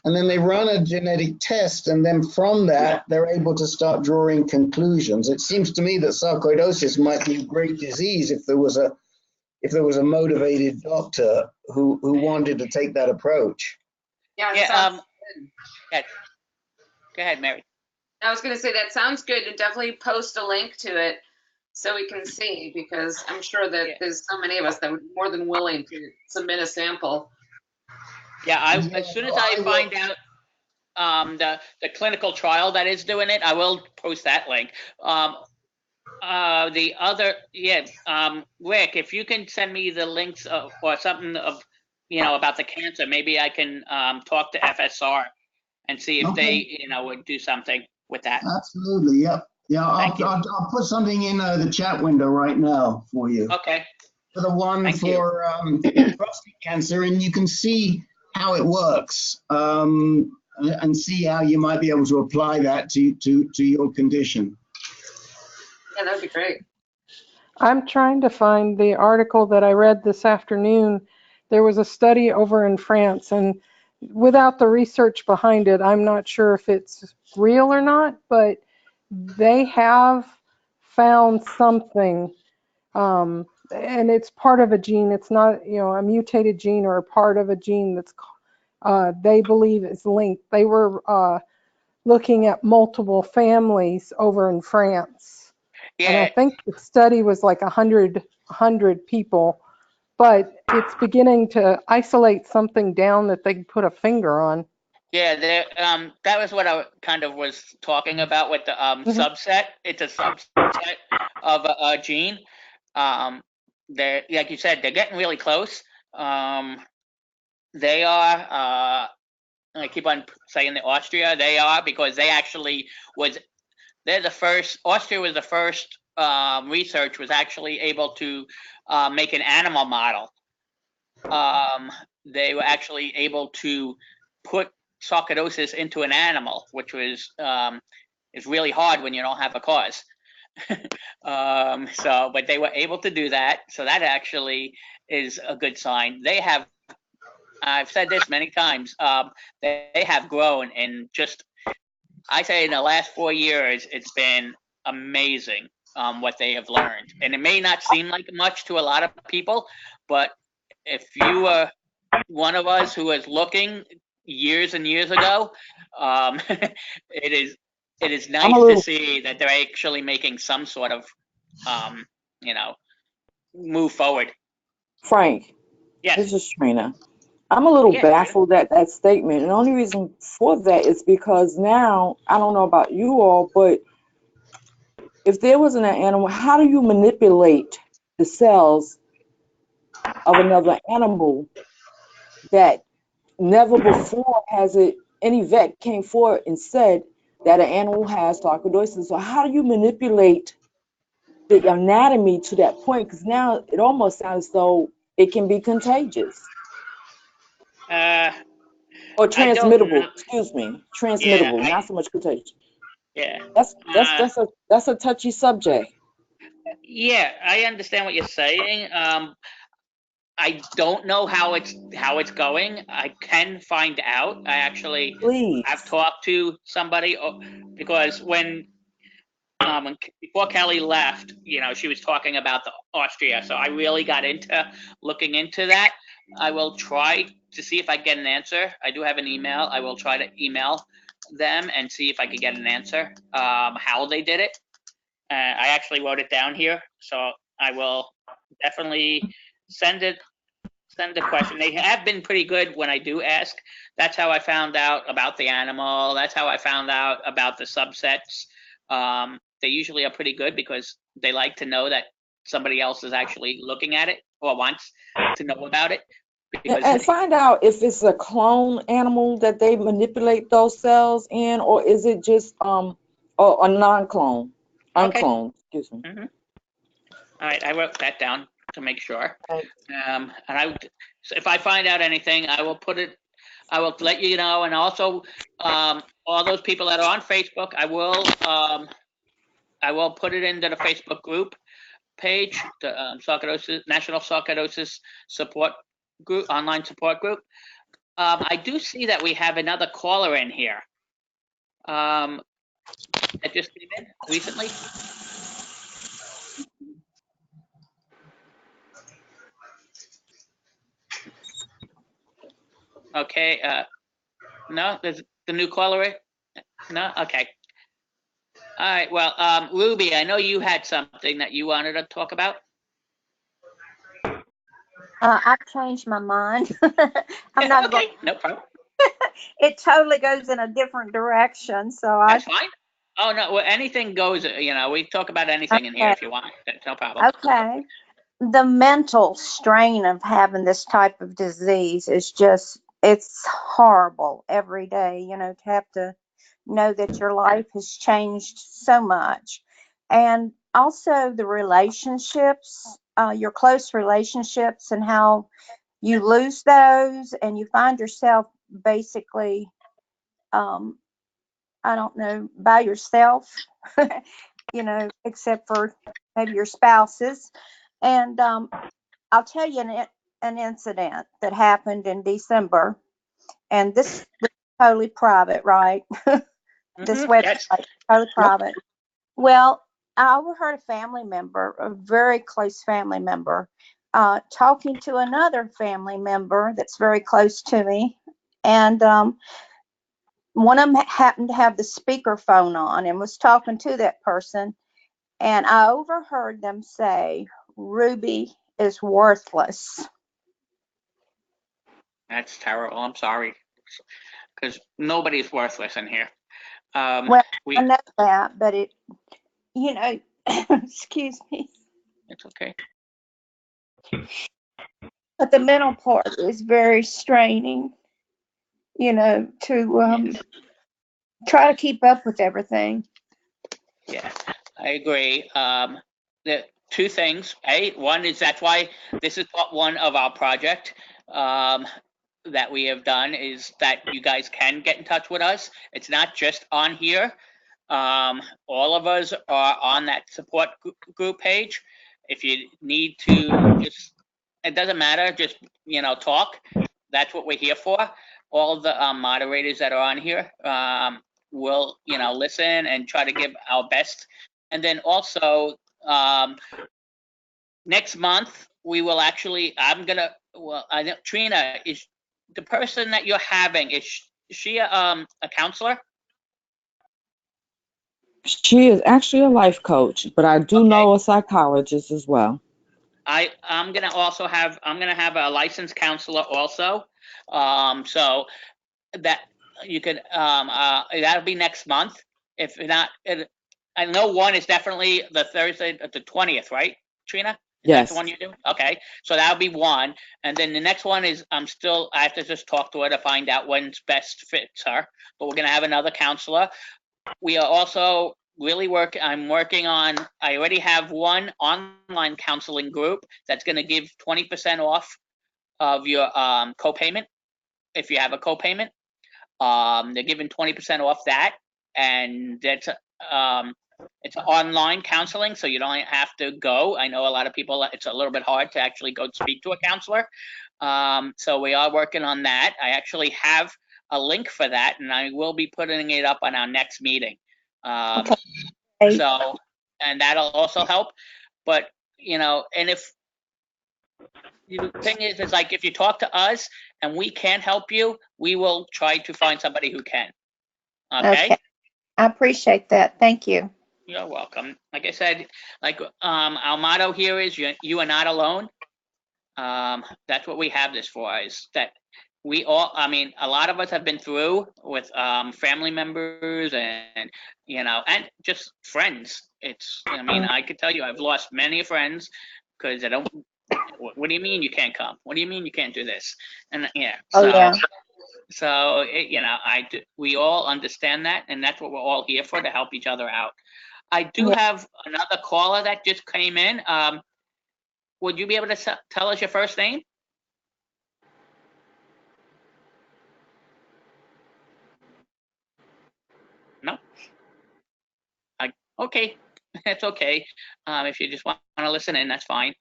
and then they run a genetic test, and then from that they're able to start drawing conclusions. It seems to me that sarcoidosis might be a great disease if there was a motivated doctor who wanted to take that approach. Yeah. Go ahead, Mary. I was going to say that sounds good, and definitely post a link to it so we can see, because I'm sure that there's so many of us that would be more than willing to submit a sample. Yeah, as soon as I find out the clinical trial that is doing it, I will post that link. The other, Rick, if you can send me the links or something about the cancer, maybe I can talk to FSR and see if they would do something with that. Absolutely, yep. Yeah, I'll put something in the chat window right now for you. Okay. For the one for prostate cancer, and you can see how it works, and see how you might be able to apply that to your condition. Yeah, that'd be great. I'm trying to find the article that I read this afternoon. There was a study over in France, and without the research behind it, I'm not sure if it's real or not, but they have found something, and it's part of a gene. It's not, a mutated gene or a part of a gene that's they believe is linked. They were looking at multiple families over in France. And I Yeah, think the study was like 100 people, but it's beginning to isolate something down that they can put a finger on. yeah, that was what I kind of was talking about with the Mhm. subset. It's a subset of a gene. They're, like you said, they're getting really close. They are. I keep on saying that Austria. They are, because they actually was. They're the first. Austria was the first. Research was actually able to make an animal model. They were actually able to put sarcoidosis into an animal, which was is really hard when you don't have a cause. But they were able to do that, so that actually is a good sign. They have. I've said this many times. They have grown, and just I say in the last 4 years, it's been amazing what they have learned. And it may not seem like much to a lot of people, but if you are one of us who was looking years and years ago, it is I'm a nice to little, see that they're actually making some sort of um, you know move forward. Frank, Yes. this is Trina. I'm a little Yeah. baffled at that statement. And the only reason for that is because now, I don't know about you all, but if there wasn't an animal, how do you manipulate the cells of another animal that never before has it, any vet came forward and said that an animal has sarcoidosis? So how do you manipulate the anatomy to that point? Because now it almost sounds as though it can be contagious Uh, or I don't transmittable. know. Excuse me, Yeah. transmittable, not so much contagious. Yeah. That's a touchy subject. Yeah. I understand what you're saying. I don't know how it's going. I can find out. I actually Please. have talked to somebody because before Kelly left, she was talking about the Austria. So I really got into looking into that. I will try to see if I get an answer. I do have an email. I will try to email them and see if I could get an answer. How they did it. I actually wrote it down here, so I will definitely send it. Send the question. They have been pretty good when I do ask. That's how I found out about the animal. That's how I found out about the subsets. They usually are pretty good because they like to know that somebody else is actually looking at it or wants to know about it. Because And find out if it's a clone animal that they manipulate those cells in, or is it just a non-clone, okay. uncloned, excuse me. All right, I wrote that down to make sure. And so if I find out anything, I will put it. I will let you know, and also all those people that are on Facebook, I will put it into the Facebook group page, the sarcoidosis National Sarcoidosis Support Group, online support group. I do see that we have another caller in here. That just came in recently. Okay. No, there's the new caller. No. Okay. All right. Well, Ruby, I know you had something that you wanted to talk about. I've changed my mind. I'm not going. Okay, no problem. It totally goes in a different direction. So That's fine. Oh no, well, anything goes. We talk about anything in here okay. if you want. That's no problem. Okay. The mental strain of having this type of disease is just, it's horrible every day, to have to know that your life has changed so much. And also the relationships, your close relationships, and how you lose those and you find yourself basically, I don't know, by yourself, except for maybe your spouses. And I'll tell you an incident that happened in December, and this is totally private, right? This website Yes. is totally private. Well, I overheard a family member, a very close family member, talking to another family member that's very close to me, And one of them happened to have the speakerphone on and was talking to that person. And I overheard them say, Ruby is worthless. That's terrible. I'm sorry, because nobody's worthless in here. Well, I know that, but it, excuse me. It's okay. But the mental part is very straining, to try to keep up with everything. Yeah, I agree. The two things. One is that's why this is part one of our project that we have done, is that you guys can get in touch with us. It's not just on here. All of us are on that support group page. If you need to, just, it doesn't matter, just talk. That's what we're here for. All the moderators that are on here will listen and try to give our best. And then also next month we will actually, I know Trina, is the person that you're having, is she a counselor? She is actually a life coach, but I do know a psychologist as well. I'm gonna have a licensed counselor also. So that you could that'll be next month. If not, I know one is definitely the Thursday, the 20th, right, Trina? Is that the one you do? Okay, so that'll be one, and then the next one is I have to just talk to her to find out when's best fits her. But we're gonna have another counselor. We are also really I'm working on, I already have one online counseling group that's going to give 20% off of your copayment if you have a copayment. They're giving 20% off that, and that's it's online counseling, so you don't have to go. I know a lot of people, it's a little bit hard to actually go speak to a counselor. So we are working on that. I actually have a link for that, and I will be putting it up on our next meeting. So, and that'll also help. But, and if the thing is like, if you talk to us and we can't help you, we will try to find somebody who can. Okay? I appreciate that. Thank you. You're welcome. Like I said, like our motto here is you are not alone. That's what we have this for, is that we all, a lot of us have been through with family members and and just friends. I could tell you I've lost many friends because I don't. What do you mean you can't come? What do you mean you can't do this? And so we all understand that, and that's what we're all here for, to help each other out. I do have another caller that just came in. Would you be able to tell us your first name? No? Okay, that's okay. If you just want to listen in, that's fine.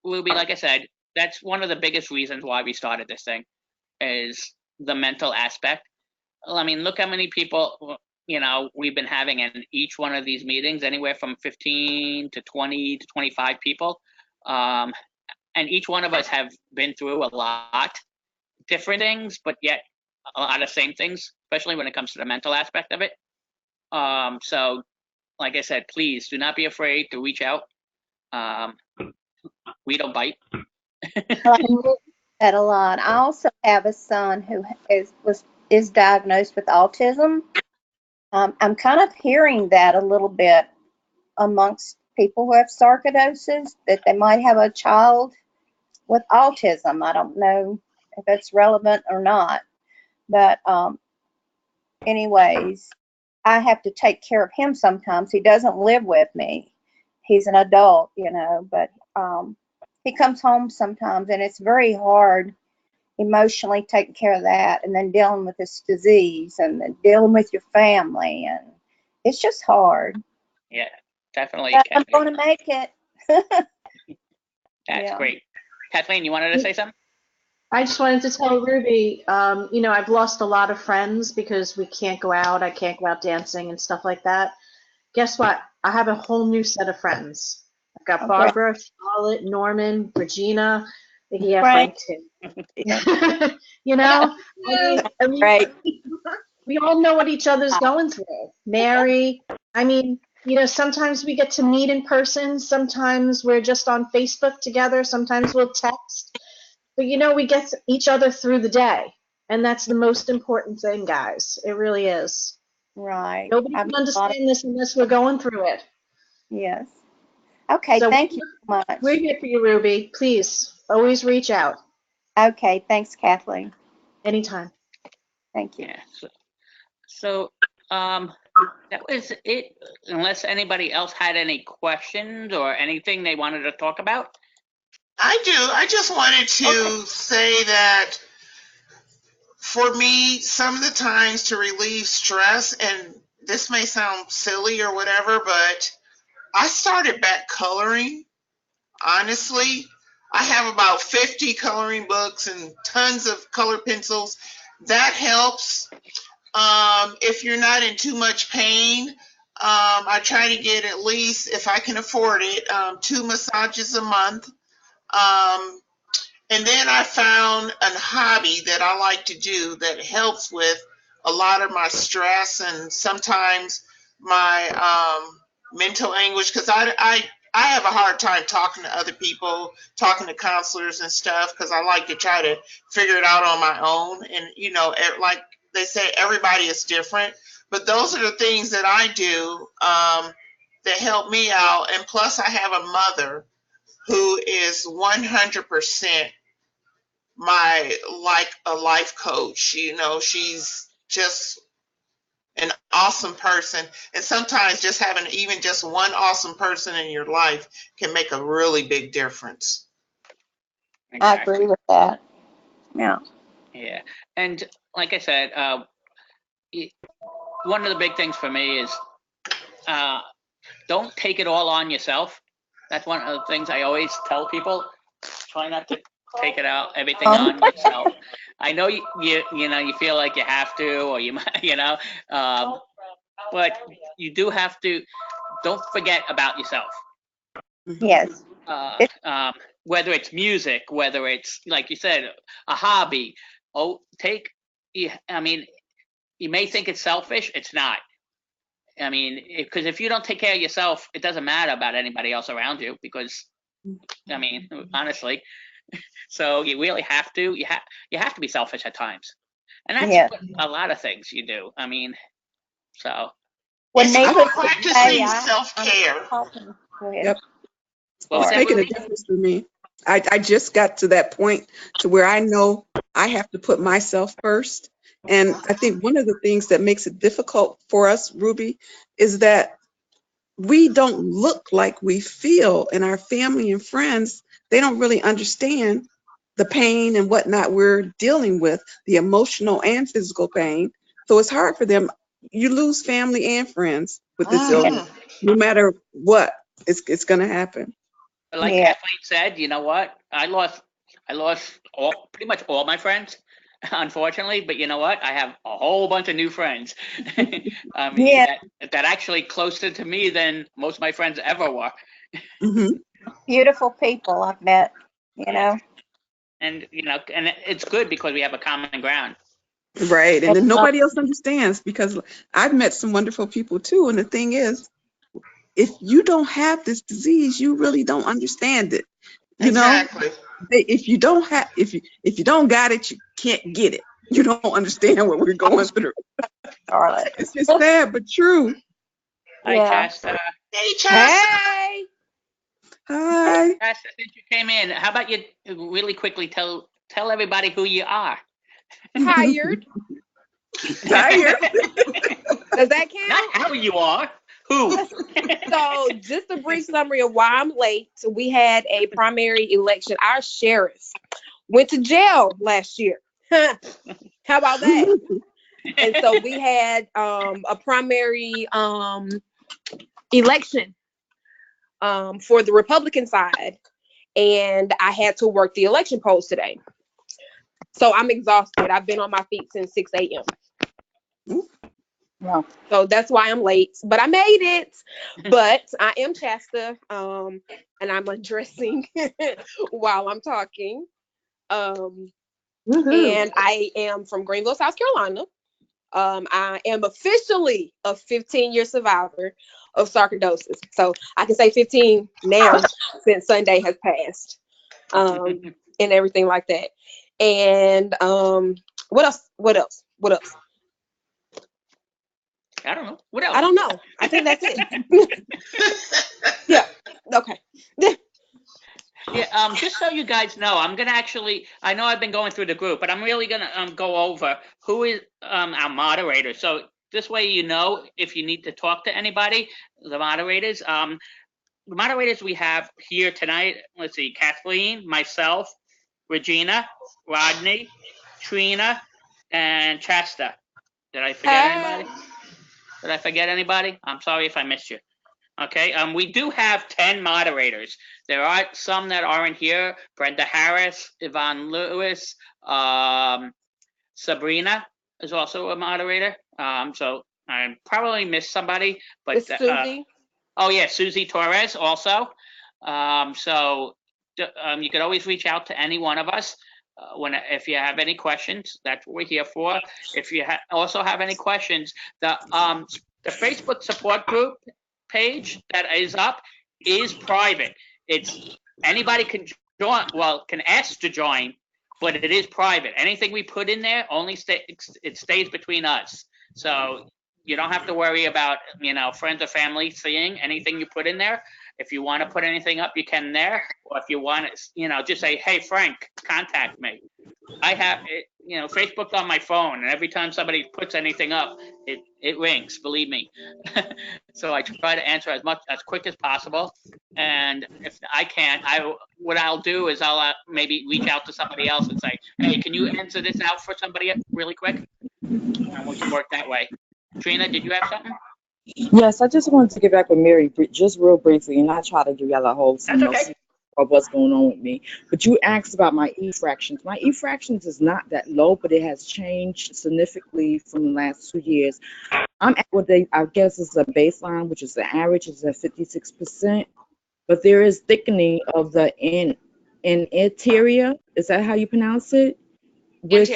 Ruby, like I said, that's one of the biggest reasons why we started this thing, is the mental aspect. Look how many people, we've been having in each one of these meetings, anywhere from 15 to 20 to 25 people. And each one of us have been through a lot, different things, but yet a lot of same things, especially when it comes to the mental aspect of it. So, like I said, please do not be afraid to reach out. We don't bite. That a lot. I also have a son who is diagnosed with autism. I'm kind of hearing that a little bit amongst people who have sarcoidosis, that they might have a child with autism. I don't know if that's relevant or not, but anyways, I have to take care of him sometimes. He doesn't live with me. He's an adult, but he comes home sometimes, and it's very hard emotionally taking care of that, and then dealing with this disease, and then dealing with your family, and it's just hard. Yeah, definitely. But I'm going to make it. That's great. Kathleen, you wanted to say something? I just wanted to tell Ruby, I've lost a lot of friends because we can't go out. I can't go out dancing and stuff like that. Guess what? I have a whole new set of friends. I've got Barbara, Charlotte, Norman, Regina. I think you have Frank too. You know, Right. we all know what each other's going through. Mary, I mean, sometimes we get to meet in person. Sometimes we're just on Facebook together. Sometimes we'll text. But we get each other through the day. And that's the most important thing, guys. It really is. Right. Nobody can understand this unless we're going through it. Yes. Okay, So thank you so much. we're here for you, Ruby. Please, always reach out. Okay, thanks, Kathleen. Anytime. Thank you. Yeah. So that was it. Unless anybody else had any questions or anything they wanted to talk about. I do. I just wanted to say that for me, some of the times to relieve stress, and this may sound silly or whatever, but I started back coloring. Honestly, I have about 50 coloring books and tons of color pencils. That helps. If you're not in too much pain, I try to get, at least if I can afford it, 2 massages a month. And then I found a hobby that I like to do that helps with a lot of my stress and sometimes my mental anguish, because I have a hard time talking to other people, talking to counselors and stuff, because I like to try to figure it out on my own. And, like they say, everybody is different. But those are the things that I do that help me out. And plus, I have a mother who is 100% like a life coach. She's just an awesome person. And sometimes just having even just one awesome person in your life can make a really big difference. I agree with that. Yeah. Yeah. And like I said, one of the big things for me is don't take it all on yourself. That's one of the things I always tell people. Try not to take it out, everything on yourself. I know you feel like you have to, or you might, but you do have to. Don't forget about yourself. Yes. Whether it's music, whether it's like you said, a hobby. I mean, you may think it's selfish. It's not. I mean, because if you don't take care of yourself, it doesn't matter about anybody else around you. Because, I mean, honestly, so you really have to. You have to be selfish at times, and that's a lot of things you do. I mean, so. When it's called practicing self-care. Yep. Well, it's making a difference for me. I just got to that point to where I know I have to put myself first. And I think one of the things that makes it difficult for us, Ruby, is that we don't look like we feel, and our family and friends, they don't really understand the pain and whatnot we're dealing with, the emotional and physical pain. So it's hard for them. You lose family and friends with this illness. No matter what, it's going to happen. Like Kathleen said, you know what? I lost pretty much all my friends, unfortunately. But you know what? I have a whole bunch of new friends. I mean, that actually closer to me than most of my friends ever were. Beautiful people I've met, And and it's good because we have a common ground. Right, and then nobody else understands, because I've met some wonderful people too. And the thing is, if you don't have this disease, you really don't understand it. Exactly. If you don't got it, you can't get it. You don't understand what we're going through. It's just sad but true. Hi, Chasta. Hey, Chasta. Hey. Hi. Chasta, since you came in, how about you really quickly tell everybody who you are? Tired. Tired. Does that count? Not how you are. Who? So, just a brief summary of why I'm late. So we had a primary election. Our sheriff went to jail last year. How about that? And so we had a primary election for the Republican side, and I had to work the election polls today. So I'm exhausted. I've been on my feet since 6 a.m. Wow. So that's why I'm late, but I made it. But I am Chasta, and I'm addressing while I'm talking. And I am from Greenville, South Carolina. I am officially a 15-year survivor of sarcoidosis. So I can say 15 now since Sunday has passed, and everything like that. And what else? What else? What else? I don't know. What else? I don't know. I think that's it. Yeah. Okay. Yeah, just so you guys know, I'm gonna actually, I know I've been going through the group, but I'm really gonna go over who is our moderator. So this way you know if you need to talk to anybody, the moderators. The moderators we have here tonight, let's see, Kathleen, myself, Regina, Rodney, Trina, and Chasta. Did I forget anybody? Did I forget anybody? I'm sorry if I missed you. Okay, we do have 10 moderators. There are some that aren't here. Brenda Harris, Yvonne Lewis, Sabrina is also a moderator. So I probably missed somebody, but It's Susie. oh yeah, Susie Torres also. So you could always reach out to any one of us if you have any questions. That's what we're here for. If you also have any questions, the Facebook support group page that is up is private. It's anybody can join. Well, can ask to join, but it is private. Anything we put in there only it stays between us. So you don't have to worry about friends or family seeing anything you put in there. If you want to put anything up, you can there. Or if you want to, just say, "Hey Frank, contact me." I have it, Facebook's on my phone, and every time somebody puts anything up, it rings. Believe me. So I try to answer as quick as possible. And if I can't, what I'll do is I'll maybe reach out to somebody else and say, "Hey, can you answer this out for somebody really quick?" And we can work that way. Trina, did you have something? Yes, I just wanted to get back with Mary just real briefly, and not try to give y'all a whole synopsis of what's going on with me. But you asked about my E fractions. My E fractions is not that low, but it has changed significantly from the last 2 years. I'm at what I guess is a baseline, which is the average, is at 56%. But there is thickening of the interior. Is that how you pronounce it? With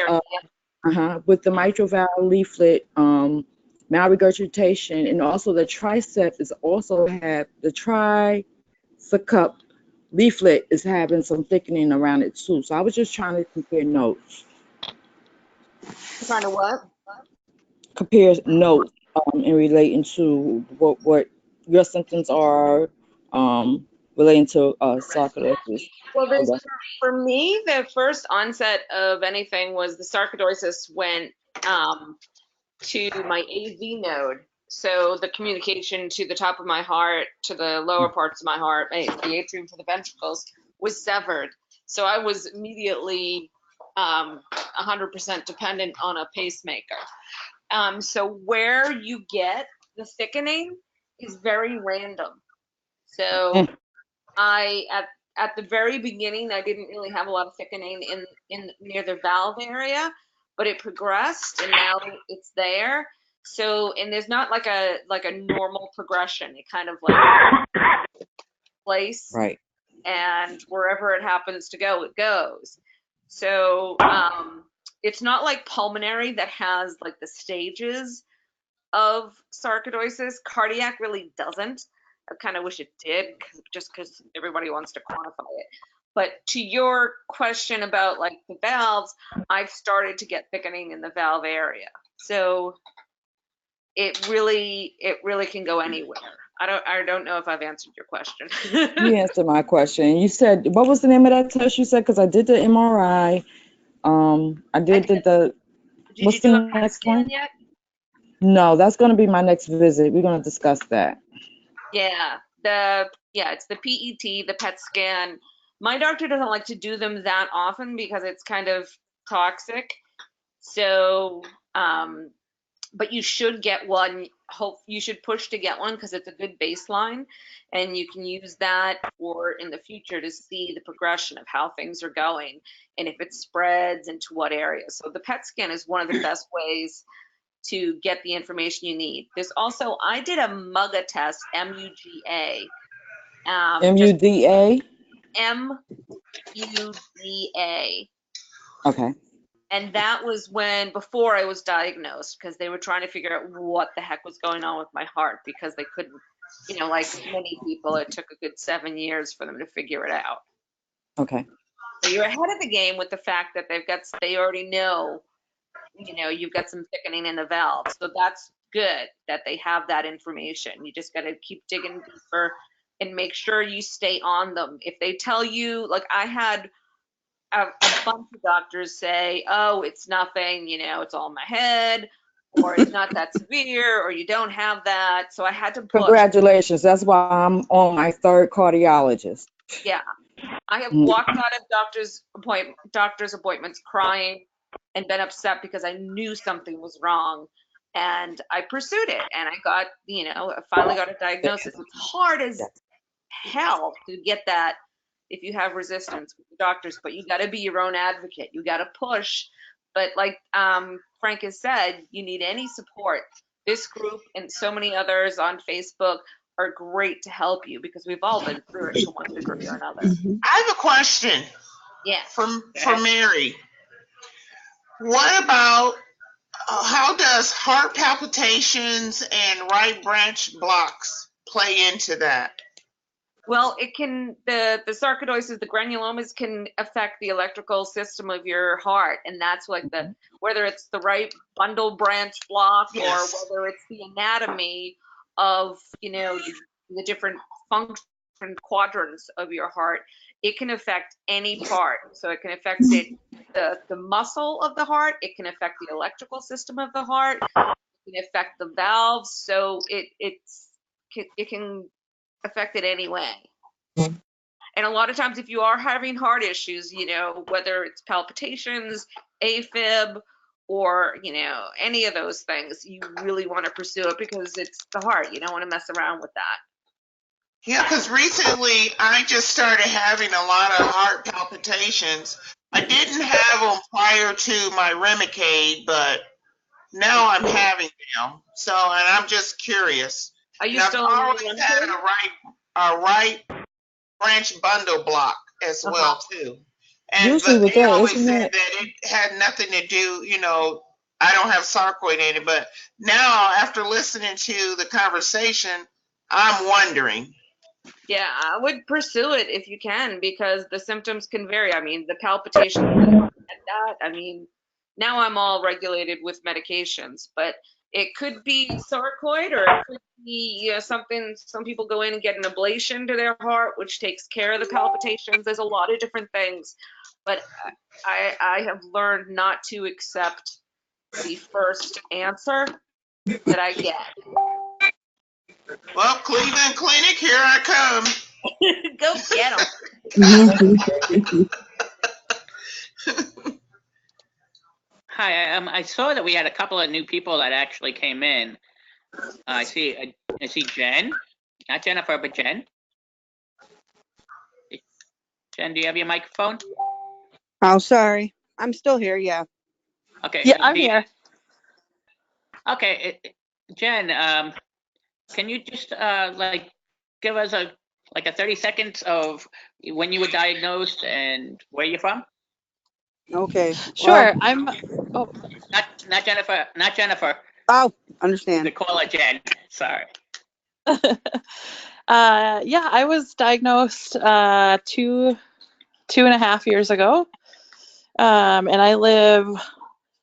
with the mitral valve leaflet, malregurgitation, and also the tricep is also have the triceps leaflet is having some thickening around it too. So I was just trying to compare notes. Trying to what? Compare notes in relating to what your symptoms are relating to sarcoidosis. Well, for me, the first onset of anything was the sarcoidosis went to my AV node. So the communication to the top of my heart, to the lower parts of my heart, the atrium to the ventricles, was severed. So I was immediately 100% dependent on a pacemaker. So where you get the thickening is very random. So at the very beginning, I didn't really have a lot of thickening in near the valve area, but it progressed and now it's there. So, and there's not like a normal progression. It kind of like place, right? And wherever it happens to go, it goes. So it's not like pulmonary that has like the stages of sarcoidosis. Cardiac really doesn't. I kind of wish it did, just because everybody wants to quantify it. But to your question about like the valves, I've started to get thickening in the valve area. So it really can go anywhere. I don't know if I've answered your question. You answered my question. You said, what was the name of that test you said? Because I did the MRI. I did the what's the next one? Yet? No, that's going to be my next visit. We're going to discuss that. Yeah, it's the PET, the PET scan. My doctor doesn't like to do them that often because it's kind of toxic. So, but you should get one. You should push to get one because it's a good baseline, and you can use that for in the future to see the progression of how things are going and if it spreads into what area. So the PET scan is one of the best ways to get the information you need. There's also, I did a MUGA test, M-U-G-A. M-U-D-A? M-U-D-A. Okay. And that was before I was diagnosed, because they were trying to figure out what the heck was going on with my heart, because they couldn't, like many people, it took a good 7 years for them to figure it out. Okay. So you're ahead of the game with the fact that they already know, you've got some thickening in the valve. So that's good that they have that information. You just got to keep digging deeper and make sure you stay on them. If they tell you, like I had a bunch of doctors say, oh, it's nothing, it's all in my head, or it's not that severe, or you don't have that. So I had to push. Congratulations. That's why I'm on my third cardiologist. Yeah. I have walked out of doctor's appointments crying and been upset because I knew something was wrong, and I pursued it, and I got, I finally got a diagnosis. It's hard as hell to get that if you have resistance with the doctors, but you got to be your own advocate. You got to push. But like Frank has said, you need any support. This group and so many others on Facebook are great to help you, because we've all been through it to one degree or another. I have a question. Yeah. For Mary. What about how does heart palpitations and right branch blocks play into that? Well, it can, the sarcoidosis, the granulomas can affect the electrical system of your heart. And that's like whether it's the right bundle branch block, Yes. or whether it's the anatomy of, the different function quadrants of your heart, it can affect any part. So it can affect the muscle of the heart. It can affect the electrical system of the heart. It can affect the valves. So it can affect it anyway. And a lot of times if you are having heart issues, whether it's palpitations, AFib, or, any of those things, you really want to pursue it, because it's the heart. You don't want to mess around with that. Yeah, because recently I just started having a lot of heart palpitations. I didn't have them prior to my Remicade, but now I'm having them. So, and I'm just curious. Are you And still I've on always had a right branch bundle block as well too. And Usually but with they that, always isn't said it? that it had nothing to do, I don't have sarcoid in it. But now after listening to the conversation, I'm wondering. Yeah, I would pursue it if you can, because the symptoms can vary. I mean, the palpitations, I mean, now I'm all regulated with medications, but it could be sarcoid, or it could be, something. Some people go in and get an ablation to their heart, which takes care of the palpitations. There's a lot of different things, but I have learned not to accept the first answer that I get. Well, Cleveland Clinic, here I come. Go get them. Hi, I saw that we had a couple of new people that actually came in. I see Jen, not Jennifer, but Jen. Jen, do you have your microphone? Oh, sorry. I'm still here. Yeah. Okay. Yeah, I'm here. Okay, Jen, can you just give us a 30 seconds of when you were diagnosed and where you're from? Okay. Sure. Well, Not Jennifer. Oh, understand. The caller Jen. Sorry. Yeah, I was diagnosed 2.5 years ago, and I live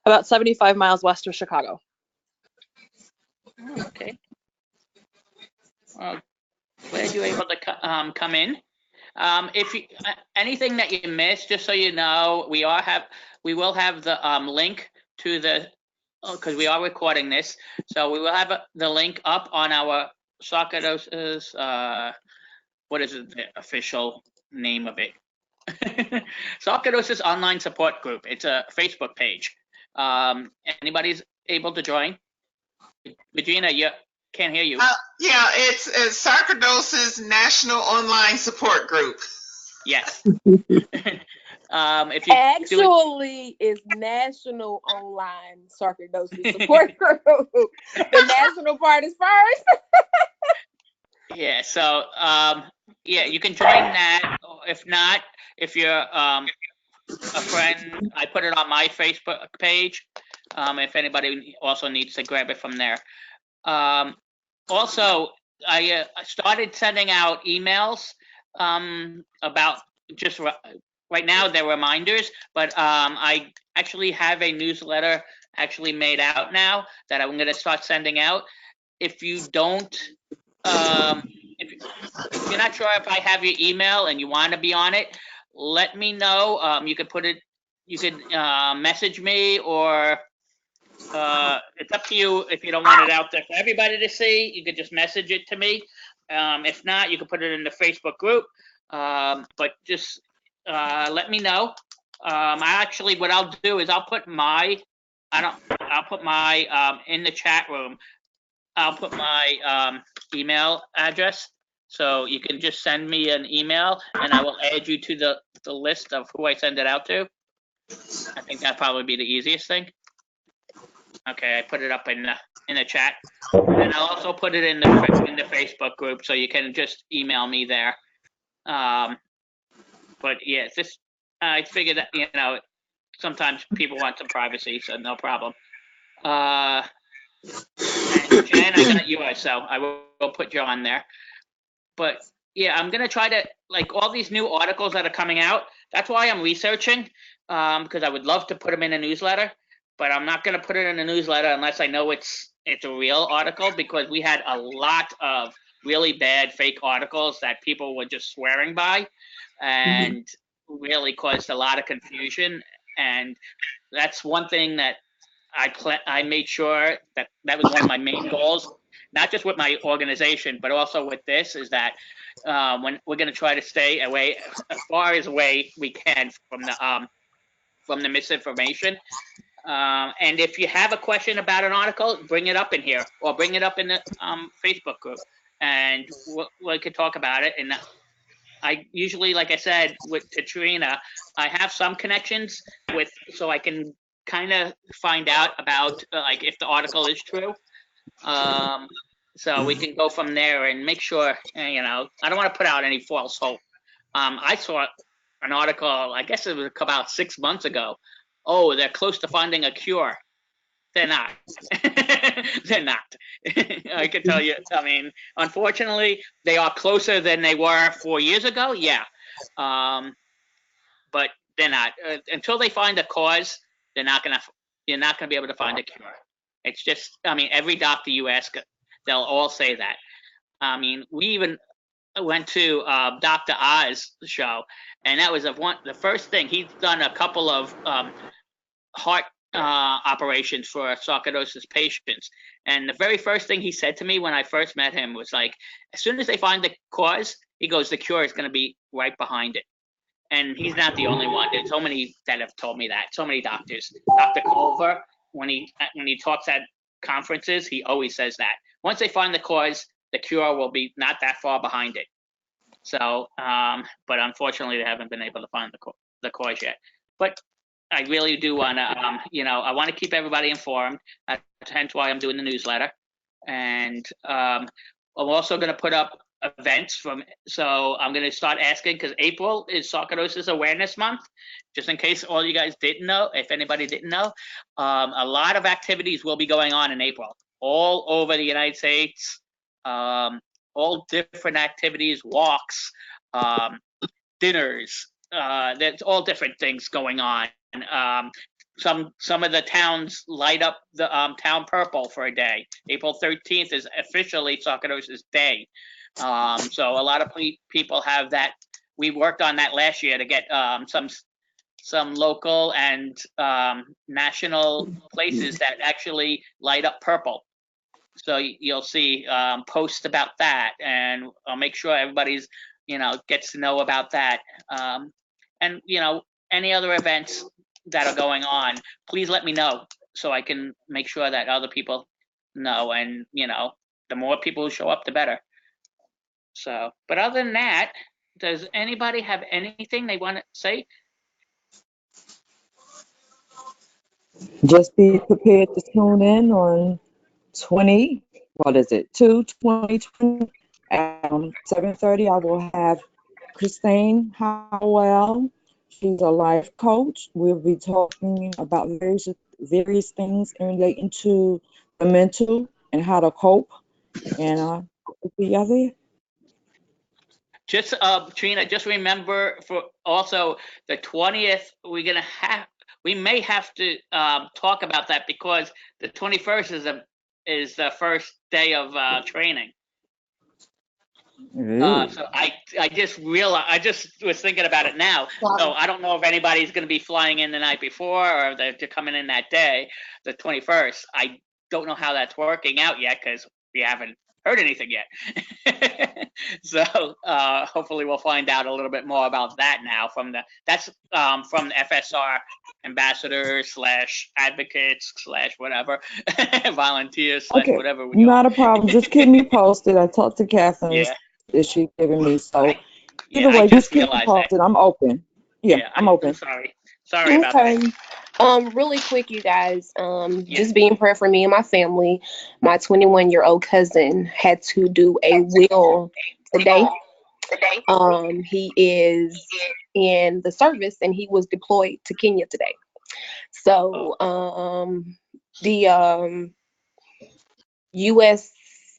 about 75 miles west of Chicago. Oh, okay. Well, glad you were able to come in. If you anything that you missed, just so you know, we will have the link to the, because we are recording this, so we will have the link up on our Sarcoidosis. What is it, the official name of it? Sarcoidosis Online Support Group. It's a Facebook page. Anybody's able to join? Regina, you can't hear you. Yeah, it's Sarcoidosis National Online Support Group. Yes. If you Actually, it's National Online Sarcoidosis Support Group. The national part is first. Yeah, so yeah, you can join that. If not, if you're a friend, I put it on my Facebook page. If anybody also needs to grab it from there. Also, I started sending out emails about just right now they're reminders, but I actually have a newsletter actually made out now that I'm going to start sending out. If you don't, if you're not sure if I have your email and you want to be on it, let me know. You could put it, you could message me, or it's up to you. If you don't want it out there for everybody to see, you could just message it to me. If not, you could put it in the Facebook group. But just let me know. I actually, what I'll do is I'll put my, I'll put my in the chat room. I'll put my email address, so you can just send me an email, and I will add you to the list of who I send it out to. I think that'd probably be the easiest thing. Okay, I put it up in the chat, and I'll also put it in the Facebook group, so you can just email me there. But yeah, this I figured that, you know, sometimes people want some privacy, so no problem. And Jen, I got yours, so I will put you on there. But yeah, I'm gonna try to, like, all these new articles that are coming out. That's why I'm researching, because I would love to put them in a newsletter, but I'm not gonna put it in a newsletter unless I know it's a real article, because we had a lot of really bad fake articles that people were just swearing by, and really caused a lot of confusion. And that's one thing that I made sure that was one of my main goals, not just with my organization, but also with this, is that when we're going to try to stay away as far as away we can from the misinformation. And if you have a question about an article, bring it up in here, or bring it up in the Facebook group, and we could talk about it. And I usually, like I said, with Katrina, I have some connections with, so I can kind of find out about like if the article is true. So we can go from there and make sure, you know, I don't want to put out any false hope. I saw an article, I guess it was about 6 months ago. Oh, they're close to finding a cure. They're not. They're not. I can tell you. I mean, unfortunately, they are closer than they were 4 years ago. Yeah, but they're not. Until they find a cause, they're not gonna. You're not gonna be able to find a cure. It's just. I mean, every doctor you ask, they'll all say that. I mean, we even went to Dr. Oz show, and that was the first thing. He's done a couple of heart operations for sarcoidosis patients. And the very first thing he said to me when I first met him was like, as soon as they find the cause, he goes, the cure is going to be right behind it. And he's not the only one. There's so many that have told me that. So many doctors. Dr. Culver, when he talks at conferences, he always says that. Once they find the cause, the cure will be not that far behind it. So, but unfortunately, they haven't been able to find the cause yet. But I really do want to, you know, I want to keep everybody informed. Hence why I'm doing the newsletter. And I'm also going to put up events so I'm going to start asking, because April is Sarcoidosis Awareness Month, just in case all you guys didn't know, if anybody didn't know. A lot of activities will be going on in April, all over the United States, all different activities, walks, dinners, there's all different things going on. Some of the towns light up the town purple for a day. April 13th is officially Sarcoidosis Day. So a lot of people have that. We worked on that last year to get some local and national places that actually light up purple. So you'll see posts about that, and I'll make sure everybody's, you know, gets to know about that. And, you know, any other events that are going on, please let me know so I can make sure that other people know. And, you know, the more people who show up, the better. So, but other than that, does anybody have anything they want to say? Just be prepared to tune in on 2/2020 at 7:30. I will have Christine Howell. She's a life coach. We'll be talking about various things in relating to the mental and how to cope. And we'll see y'all there. Just Trina, just remember for also the 20th, we may have to talk about that because the 21st is the first day of training. So I just realized, I just was thinking about it now. So I don't know if anybody's going to be flying in the night before or they're coming in that day, the 21st. I don't know how that's working out yet because we haven't heard anything yet. So hopefully we'll find out a little bit more about that now from the FSR ambassadors / advocates / whatever, volunteers / whatever we Not a problem. Just keep me posted. I talked to Catherine. Yeah. That she's giving me. So Yeah, either way, I just just keep me realized posted. that. I'm open. Yeah, I'm I'm open. sorry. Sorry about that. Really quick, you guys, just be in prayer for me and my family. My 21-year-old cousin had to do a will today. He is in the service and he was deployed to Kenya today. So, the U.S.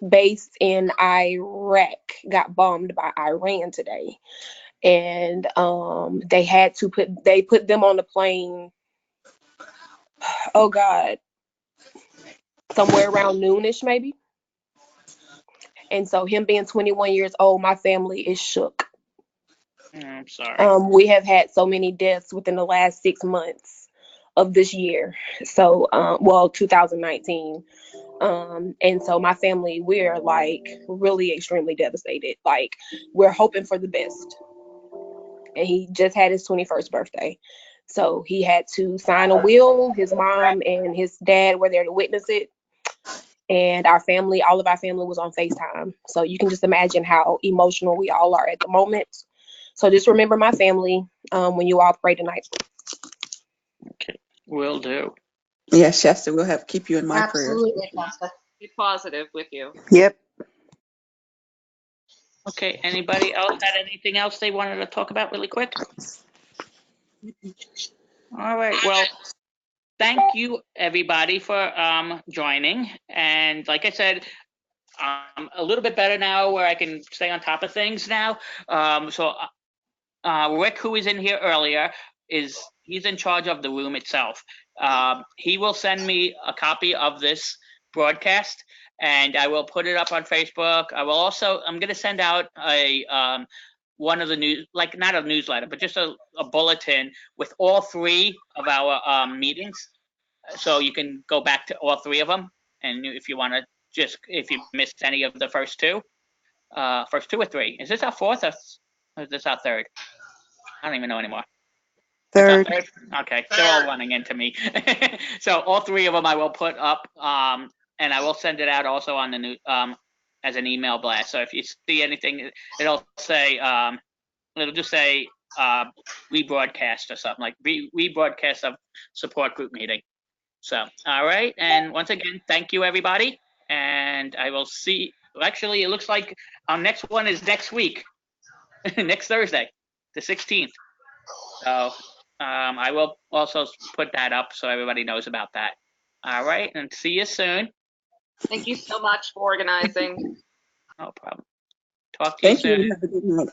base in Iraq got bombed by Iran today. And they put them on the plane, oh God, somewhere around noonish maybe. And so him being 21 years old, my family is shook. I'm sorry. We have had so many deaths within the last 6 months of this year. So, 2019. And so my family, we're like really extremely devastated. Like we're hoping for the best. And he just had his 21st birthday. So he had to sign a will. His mom and his dad were there to witness it. And our family, all of our family was on FaceTime. So you can just imagine how emotional we all are at the moment. So just remember my family when you all pray tonight. Okay, will do. Yes, Shasta, we'll have to keep you in my prayers. Absolutely, Pastor. Be positive with you. Yep. Okay, anybody else had anything else they wanted to talk about really quick? All right, well, thank you everybody for joining. And like I said, I'm a little bit better now where I can stay on top of things now. So Rick, who was in here earlier, he's in charge of the room itself. He will send me a copy of this broadcast and I will put it up on Facebook. I'm going to send out one of the news, like not a newsletter, but just a bulletin with all 3 of our meetings. So you can go back to all 3 of them. And if you want to if you missed any of the first 2 or 3, is this our 4th or is this our 3rd? I don't even know anymore. Third. Okay, they're all running into me. So all 3 of them I will put up, and I will send it out also on the new as an email blast. So if you see anything, it'll say it'll just say rebroadcast or something like rebroadcast of support group meeting. So all right, and once again, thank you everybody, and I will see. Actually, it looks like our next one is next week, next Thursday, the 16th. So I will also put that up so everybody knows about that. All right, and see you soon. Thank you so much for organizing. No problem. Talk to you Thank soon. you. Have a good night.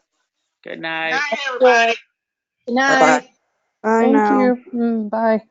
Good night. Night, everybody. Good night. Bye Thank now. you. Bye.